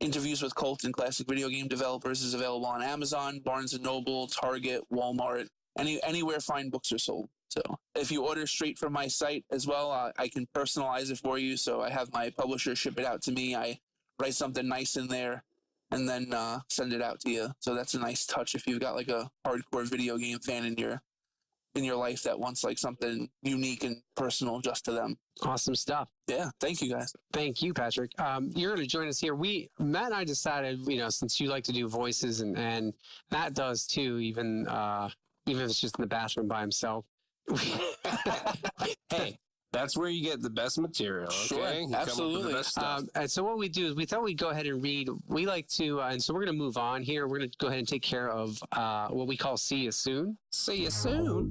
interviews with cult and classic video game developers is available on Amazon, Barnes & Noble, Target, Walmart, anywhere fine books are sold. So if you order straight from my site as well, I can personalize it for you. So I have my publisher ship it out to me. I write something nice in there and then send it out to you. So that's a nice touch if you've got like a hardcore video game fan in your life that wants like something unique and personal just to them. Awesome stuff. Yeah. Thank you, guys. Thank you, Patrick. You're going to join us here. Matt and I decided, since you like to do voices and Matt does too, even if it's just in the bathroom by himself. Hey, that's where you get the best material. Okay? Sure, You absolutely. come up with the best stuff. And so what we do is we thought we'd go ahead and read. We like to, and so we're going to move on here. We're going to go ahead and take care of what we call See You Soon. See you soon.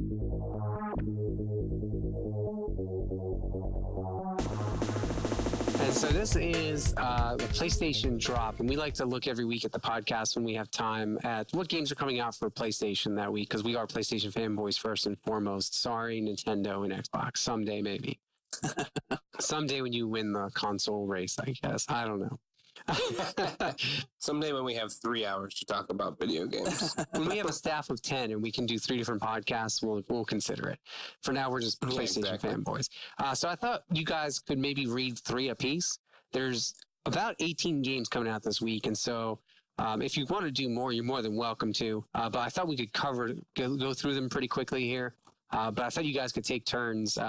And so this is the PlayStation Drop, and we like to look every week at the podcast when we have time at what games are coming out for PlayStation that week, because we are PlayStation fanboys first and foremost. Sorry, Nintendo and Xbox. Someday, maybe. Someday when you win the console race, I guess. I don't know. Someday when we have 3 hours to talk about video games. When we have a staff of 10 and we can do 3 different podcasts, we'll consider it. For now, we're just PlayStation fanboys. So I thought you guys could maybe read 3 apiece. There's about 18 games coming out this week, and so if you want to do more, you're more than welcome to. But I thought we could go through them pretty quickly here. But I thought you guys could take turns.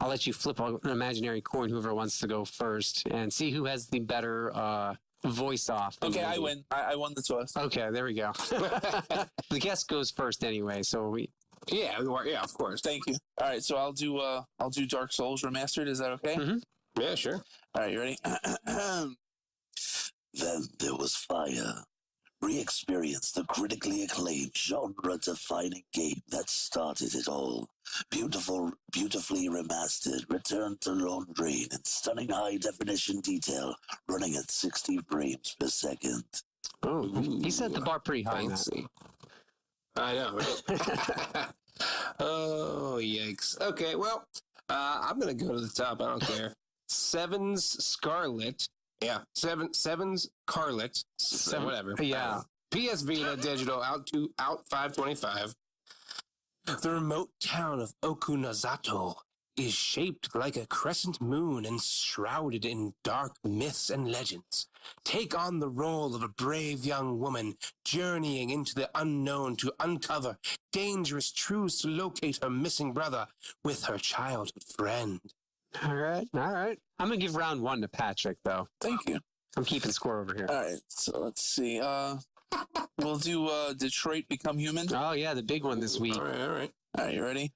I'll let you flip an imaginary coin, whoever wants to go first, and see who has the better voice off. Okay, I win. I won the toss. Okay, there we go. The guest goes first anyway, so we. Yeah, of course. Thank you. All right, so I'll do Dark Souls Remastered. Is that okay? Mm-hmm. Yeah, sure. All right, you ready? Then there was Fire. Re-experience the critically acclaimed genre-defining game that started it all. Beautifully remastered, returned to Lone Rain in stunning high-definition detail, running at 60 frames per second. Oh, he set the bar pretty high. Fancy. I know, right? Oh, yikes. Okay, well, I'm going to go to the top. I don't care. Sevens Scarlet. Yeah, Sevens Scarlet. Whatever. Yeah. PS Vita digital out 525. The remote town of Okunazato is shaped like a crescent moon and shrouded in dark myths and legends. Take on the role of a brave young woman journeying into the unknown to uncover dangerous truths to locate her missing brother with her childhood friend. All right. I'm going to give round 1 to Patrick, though. Thank you. I'm keeping score over here. All right, so let's see. We'll do Detroit Become Human. Oh, yeah, the big one this week. All right. All right, you ready?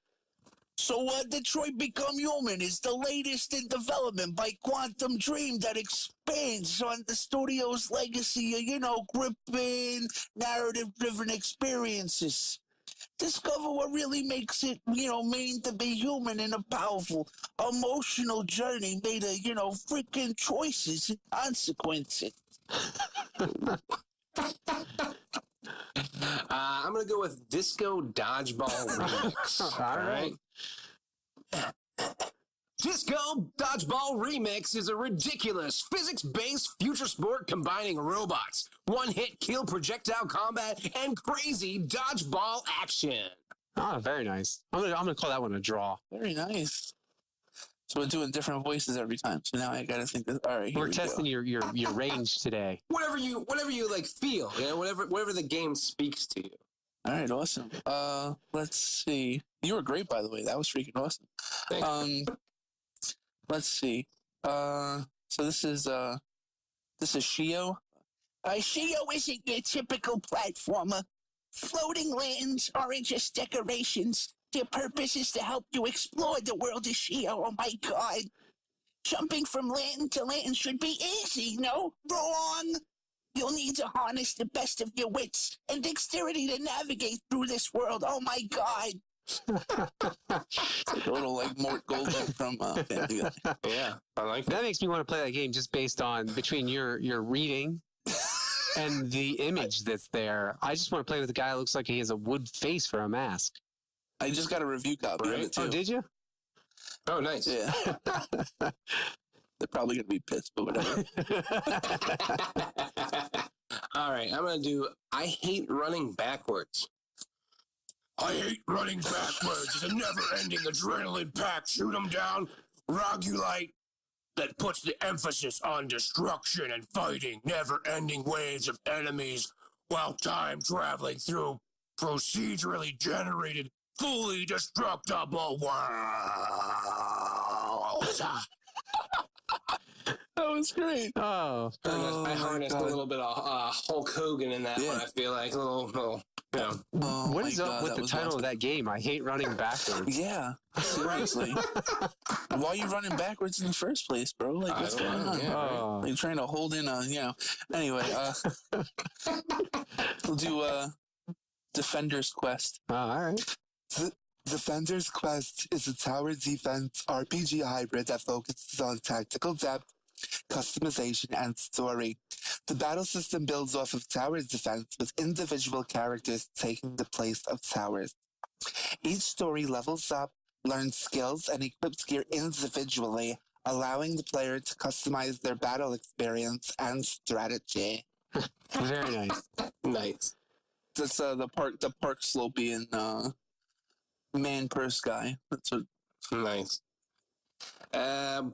So, Detroit Become Human is the latest in development by Quantum Dream that expands on the studio's legacy of, gripping, narrative-driven experiences. Discover what really makes it, mean to be human in a powerful, emotional journey made of, freaking choices and consequences. I'm going to go with Disco Dodgeball Remix. All right. Disco Dodgeball Remix is a ridiculous, physics-based future sport combining robots, one-hit kill projectile combat, and crazy dodgeball action. Oh, very nice. I'm gonna call that one a draw. Very nice. So we're doing different voices every time. So now I gotta think. All right, We're testing your range today. Whatever you like feel, whatever the game speaks to you. All right, awesome. Let's see. You were great, by the way. That was freaking awesome. Thanks. Let's see. So this is Shio. Shio isn't your typical platformer. Floating lanterns aren't just decorations. Their purpose is to help you explore the world of Shio. Oh my god. Jumping from lantern to lantern should be easy, no? Wrong. You'll need to harness the best of your wits and dexterity to navigate through this world. Oh my god. It's like a little like Mort Goldman from Family Guy. Yeah, I like that. That makes me want to play that game just based on between your reading and the image that's there. I just want to play with a guy who looks like he has a wood face for a mask. I just got a review copy of it too. Oh, did you? Oh, nice. Yeah. They're probably gonna be pissed, but whatever. All right, I'm going to do I Hate Running Backwards. I hate running backwards. It's a never-ending adrenaline-packed shoot-'em-down roguelite that puts the emphasis on destruction and fighting never-ending waves of enemies while time-traveling through procedurally generated, fully destructible worlds. That was great. Oh. I harnessed a little bit of Hulk Hogan in that one, I feel like. A little, What is up with the title of that game? I hate running backwards. Yeah, seriously. Why are you running backwards in the first place, bro? Like, what's going on? Yeah, Oh. Like, trying to hold in a, Anyway, we'll do Defender's Quest. Oh, all right. Defender's Quest is a tower defense RPG hybrid that focuses on tactical depth, customization, and story. The battle system builds off of tower defense, with individual characters taking the place of towers. Each story levels up, learns skills, and equips gear individually, allowing the player to customize their battle experience and strategy. Very nice. Nice. That's the Park Slopey and Man Purse guy. That's what. Nice.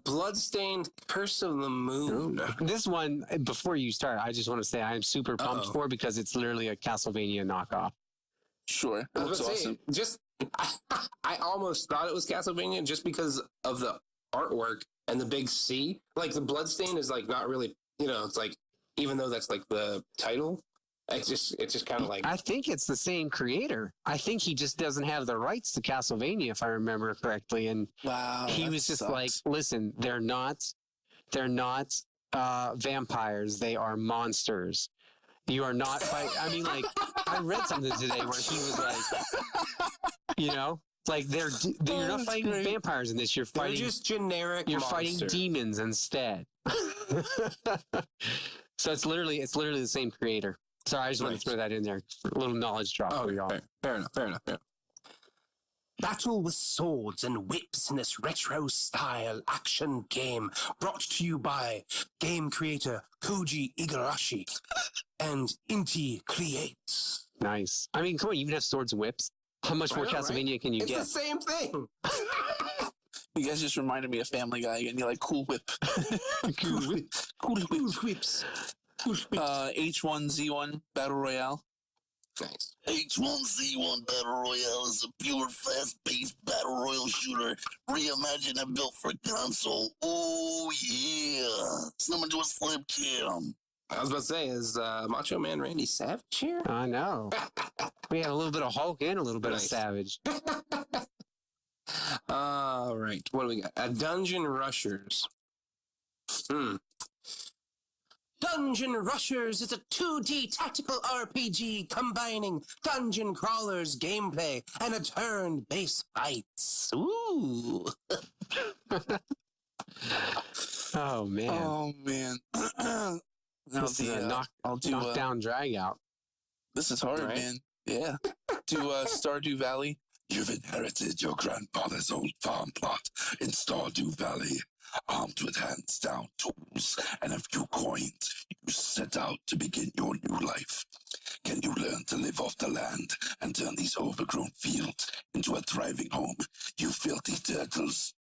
Bloodstained Curse of the Moon. This one, before you start, I just want to say I'm super pumped for because it's literally a Castlevania knockoff. Sure, I that's was about to say, awesome. I almost thought it was Castlevania just because of the artwork and the big C. Like the Bloodstain is like not really, it's like, even though that's like the title, it's just kind of like. I think it's the same creator. I think he just doesn't have the rights to Castlevania, if I remember correctly. And Wow, he was just like, listen, they're not vampires. They are monsters. You are not fighting. I mean, like, I read something today where he was like, like you're not fighting vampires in this. You're They're fighting just generic. You're monsters. fighting demons instead. So it's literally the same creator. Sorry, I just wanted to throw that in there. A little knowledge drop for y'all. Fair enough. Battle with swords and whips in this retro-style action game brought to you by game creator Koji Igarashi and Inti Creates. Nice. I mean, come on, you even have swords and whips. How much more Castlevania can you get? It's the same thing. You guys just reminded me of Family Guy again. You're like, cool whip. Cool whip. Cool whips. H1Z1 Battle Royale. Nice. H1Z1 Battle Royale is a pure, fast-paced battle royale shooter reimagined and built for console. Oh, yeah. Someone do a slim cam. I was about to say, is Macho Man Randy Savage here? I know. We had a little bit of Hulk and a little bit of Savage. All right. What do we got? Dungeon Rushers. Dungeon Rushers is a 2D tactical RPG combining dungeon crawlers gameplay and a turn-based fights. Ooh. Oh, man. Oh, man. This is a knockdown drag out. This is hard, Right. man. Yeah. To Stardew Valley. You've inherited your grandfather's old farm plot in Stardew Valley. Armed with hands-down tools and a few coins, you set out to begin your new life. Can you learn to live off the land and turn these overgrown fields into a thriving home, you filthy turtles?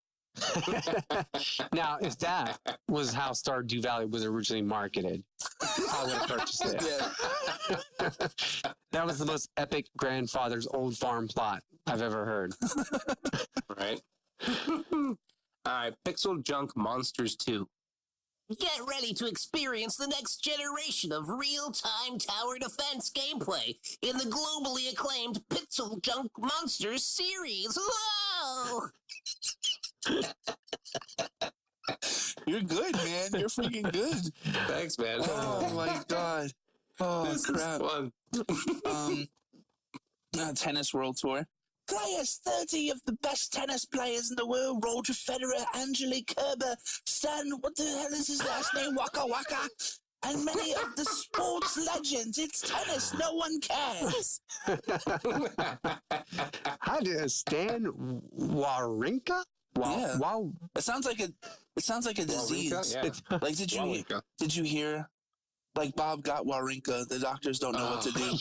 Now, if that was how Stardew Valley was originally marketed, I would have purchased it. Yeah. That was the most epic grandfather's old farm plot I've ever heard. Right. All right. Pixel Junk Monsters 2. Get ready to experience the next generation of real-time tower defense gameplay in the globally acclaimed Pixel Junk Monsters series. Whoa! You're good, man. You're freaking good. Thanks, man. Oh, my God. Oh, this crap. is fun. Tennis World Tour. Players 30 of the best tennis players in the world, Roger Federer, Angelique Kerber, Stan, what the hell is his last name, Waka Waka, and many of the sports legends. It's tennis, no one cares. How did Stan Wawrinka? Yeah. Wow. It sounds like a disease. Yeah. Like, did you hear? Like, Bob got Wawrinka. The doctors don't know what to do.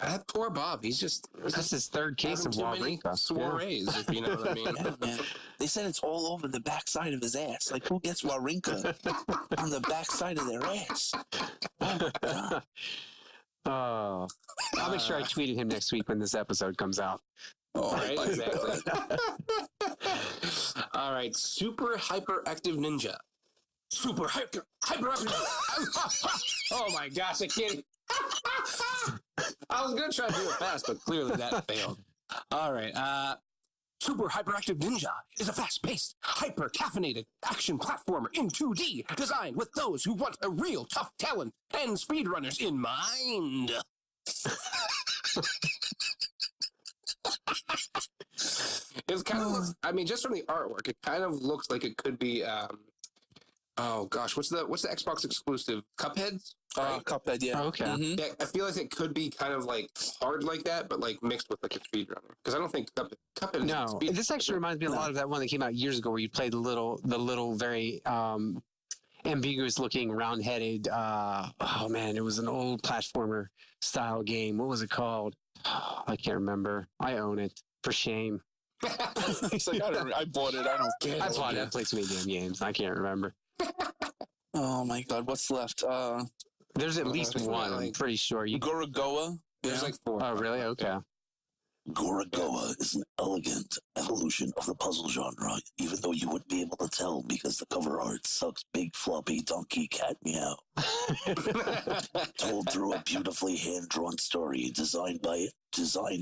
That poor Bob. He's just That's his third case of having too many Wawrinka. soirees, if you know what I mean. Yeah, man. They said it's all over the backside of his ass. Like, who gets Wawrinka on the backside of their ass? Oh, God. Oh, I'll make sure I tweeted him next week when this episode comes out. All right, exactly. All right, Super Hyperactive Ninja. Super hyperactive. Oh my gosh, I can't. I was gonna try to do it fast, but clearly that failed. All right, Super Hyperactive Ninja is a fast-paced, hyper-caffeinated action platformer in 2D, designed with those who want a real tough talent and speedrunners in mind. It kind of looks, I mean, just from the artwork, it kind of looks like it could be, oh gosh, what's the Xbox exclusive? Cuphead? Right? Cuphead, yeah. Okay. Mhm. Yeah, I feel like it could be kind of like hard like that, but like mixed with like a speedrunner. Because I don't think Cuphead is No, speed- this actually reminds me a lot of that one that came out years ago where you played the little very ambiguous looking round-headed, oh man, it was an old platformer style game. What was it called? I can't remember. I own it. For shame. He's like, I bought it. I don't care. I bought it. I played so many damn games. I can't remember. Oh my God, what's left? There's at least there's one, not, I'm like- pretty sure. Gorogoa. There's Yeah. like 4. Oh, really? Okay. Gorogoa is an elegant evolution of the puzzle genre, even though you wouldn't be able to tell because the cover art sucks big floppy donkey cat meow. Told through a beautifully hand-drawn story designed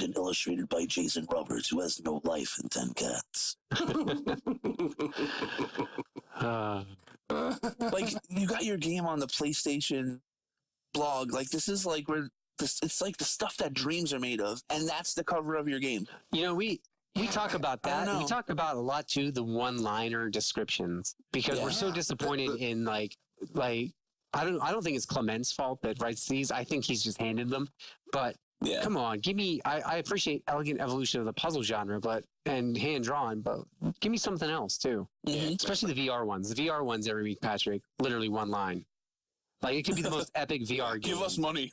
and illustrated by Jason Roberts, who has no life and 10 cats. Like, you got your game on the PlayStation blog. Like, this is like where it's like the stuff that dreams are made of, and that's the cover of your game. You know, we talk about I don't that. We know. talk about a lot too the one-liner descriptions because we're so disappointed in like I don't think it's Clement's fault that writes these. I think he's just handed them. But Yeah. come on, give me. I appreciate elegant evolution of the puzzle genre, and hand drawn, but give me something else too. Mhm. Especially the VR ones. The VR ones every week, Patrick. Literally one line. Like it could be the most epic VR game. Give us money.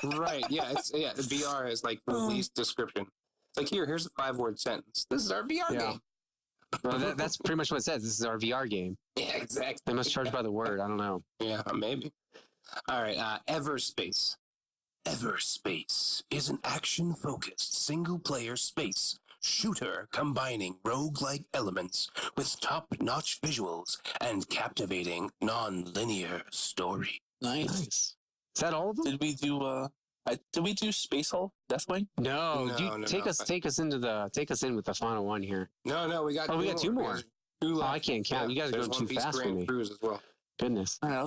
Right. Yeah. VR is like release description. It's like here's a 5-word sentence. This is our VR game. Well, that's pretty much what it says. This is our VR game. Yeah, exactly. They must charge by the word. I don't know. Yeah, maybe. All right. Everspace. Everspace is an action-focused single-player space shooter combining roguelike elements with top-notch visuals and captivating non-linear story. Nice. Is that all of them? Did we do Space Hulk? Deathwing? No, No, take us in with the final one here. No, we got we got two more. Two Oh, left. I can't count. You guys are there's going One too Piece fast for Grand me. Cruise as well. Goodness. All right,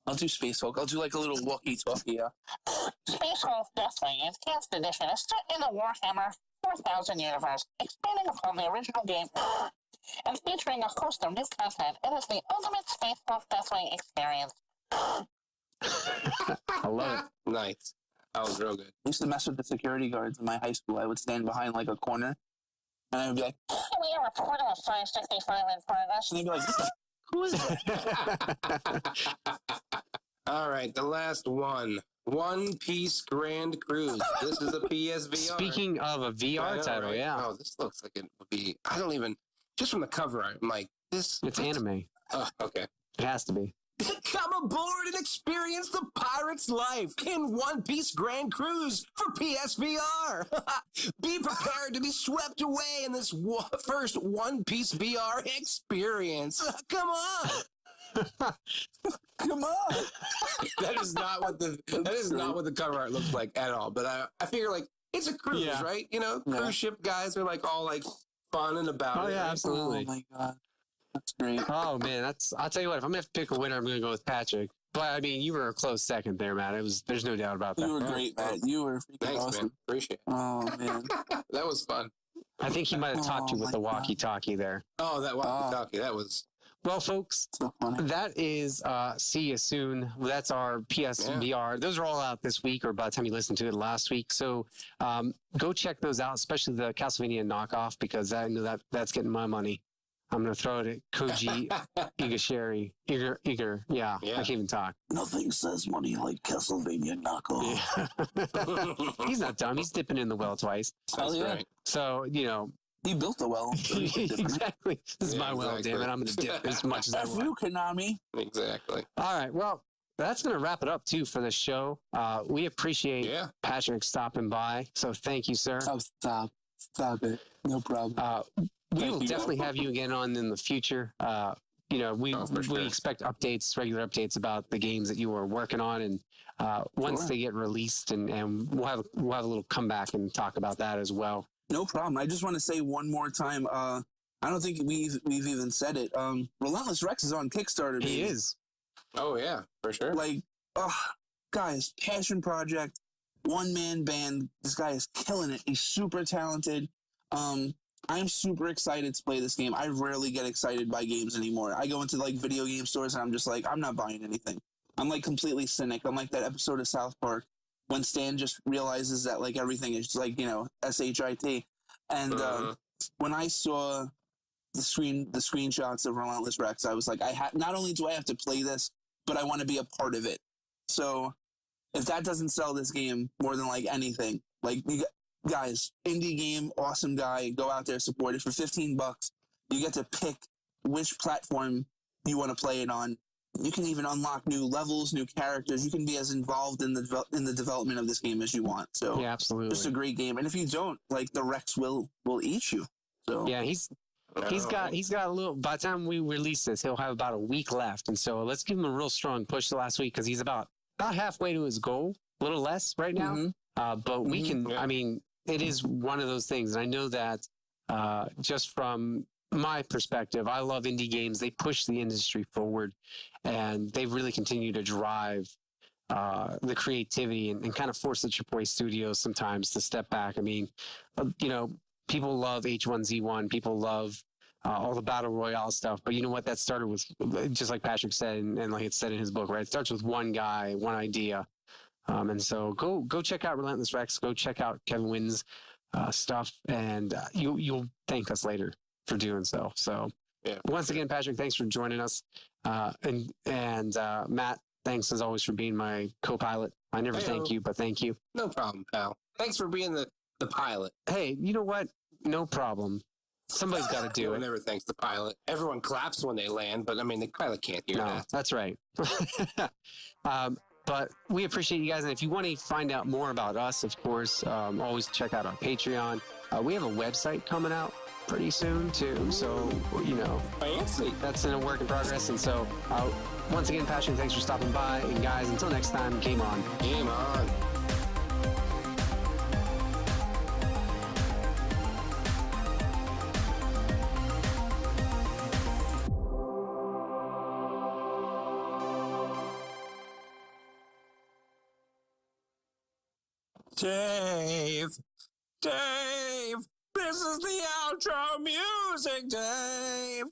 I'll do Space Hulk. I'll do like a little walkie-talkie. Space Hulk Deathwing Enhanced Edition is set in the Warhammer 4000 universe, expanding upon the original game and featuring a host of new content. It is the ultimate Space Hulk Deathwing experience. I love it. Nice. That was real good. I used to mess with the security guards in my high school. I would stand behind like a corner, and I would be like, We are reporting a 565 in progress. and they'd be like, Who is that? All right, the last one. One Piece Grand Cruise. This is a PSVR. Speaking of a I VR know, title, right? yeah. Oh, this looks like it would be. I don't even. Just from the cover art, I'm like, this. It's anime. Oh, okay. It has to be. Come aboard and experience the pirate's life in One Piece Grand Cruise for PSVR. Be prepared to be swept away in this first One Piece VR experience. Come on. come on. That is not what the cover art looks like at all. But I figure like it's a cruise, Yeah. right? You know, cruise ship guys are like all like fun and about Oh it. yeah, right? absolutely. Oh my god, that's great. Oh man, I'll tell you what. If I'm gonna have to pick a winner, I'm gonna go with Patrick. But I mean, you were a close second there, Matt. There's no doubt about that. You were great, Matt. You were freaking Thanks, awesome. man. Appreciate it. Oh man. That was fun. I think he might have topped you with my the God. walkie-talkie there. Oh, that walkie-talkie. That was. Well, folks, So funny. that is see you soon. That's our PSVR. Those are all out this week, or by the time you listen to it last week. So go check those out, especially the Castlevania knockoff, because I know that's getting my money. I'm gonna throw it at Koji Igashiri. Iger. Yeah, I can't even talk. Nothing says money like Castlevania knockoff. Yeah. He's not dumb. He's dipping in the well twice. That's yeah. right. So You built the well. exactly. This is Yeah, my well, exactly. damn it. I'm gonna dip as much as I F want. you, Konami. Exactly. All right. Well, that's going to wrap it up, too, for the show. We appreciate Yeah. Patrick stopping by. So thank you, sir. Oh, stop it. No problem. We Thank will you. definitely have you again on in the future. We for sure. expect updates, regular updates about the games that you are working on. And once Sure. they get released, and we'll have a little comeback and talk about that as well. No problem. I just want to say one more time. I don't think we've even said it. Relentless Rex is on Kickstarter. He baby. is. Oh yeah, for sure. Like, guys, passion project, one-man band. This guy is killing it. He's super talented. I'm super excited to play this game. I rarely get excited by games anymore. I go into like video game stores and I'm just like, I'm not buying anything. I'm like completely cynic. I'm like that episode of South Park when Stan just realizes that like everything is like, SHIT. And when I saw the screenshots of Relentless Rex, I was like, not only do I have to play this, but I want to be a part of it. So if that doesn't sell this game more than like anything, like guys, indie game, awesome guy, go out there, support it for $15. You get to pick which platform you want to play it on. You can even unlock new levels, new characters. You can be as involved in the development of this game as you want. So Yeah, absolutely. just a great game. And if you don't, like, the Rex will eat you. So Yeah, he's got a little. By the time we release this, he'll have about a week left, and so let's give him a real strong push the last week because he's about halfway to his goal, a little less right now. Mhm. But we can. Yeah. I mean, it is one of those things, and I know that just from my perspective, I love indie games. They push the industry forward, and they really continue to drive the creativity and kind of force the AAA studios sometimes to step back. I mean, people love H1Z1. People love all the battle royale stuff. But you know what? That started with, just like Patrick said, and like it said in his book, right? It starts with one guy, one idea. And so go check out Relentless Rex. Go check out Kevin Wynn's stuff, and you'll thank us later for doing so. So once again, Patrick, thanks for joining us. And Matt, thanks as always for being my co-pilot. I never thank you, but thank you. No problem, pal. Thanks for being the pilot. Hey, you know what? No problem. Somebody's got to do No it. one ever thanks the pilot. Everyone claps when they land, but I mean, the pilot can't hear that. That's right. But we appreciate you guys. And if you want to find out more about us, of course, always check out our Patreon. We have a website coming out pretty soon, too. So, Fancy. That's in a work in progress. And so, once again, Patrick, thanks for stopping by. And guys, until next time, game on. Game on. Dave, this is the outro music, Dave.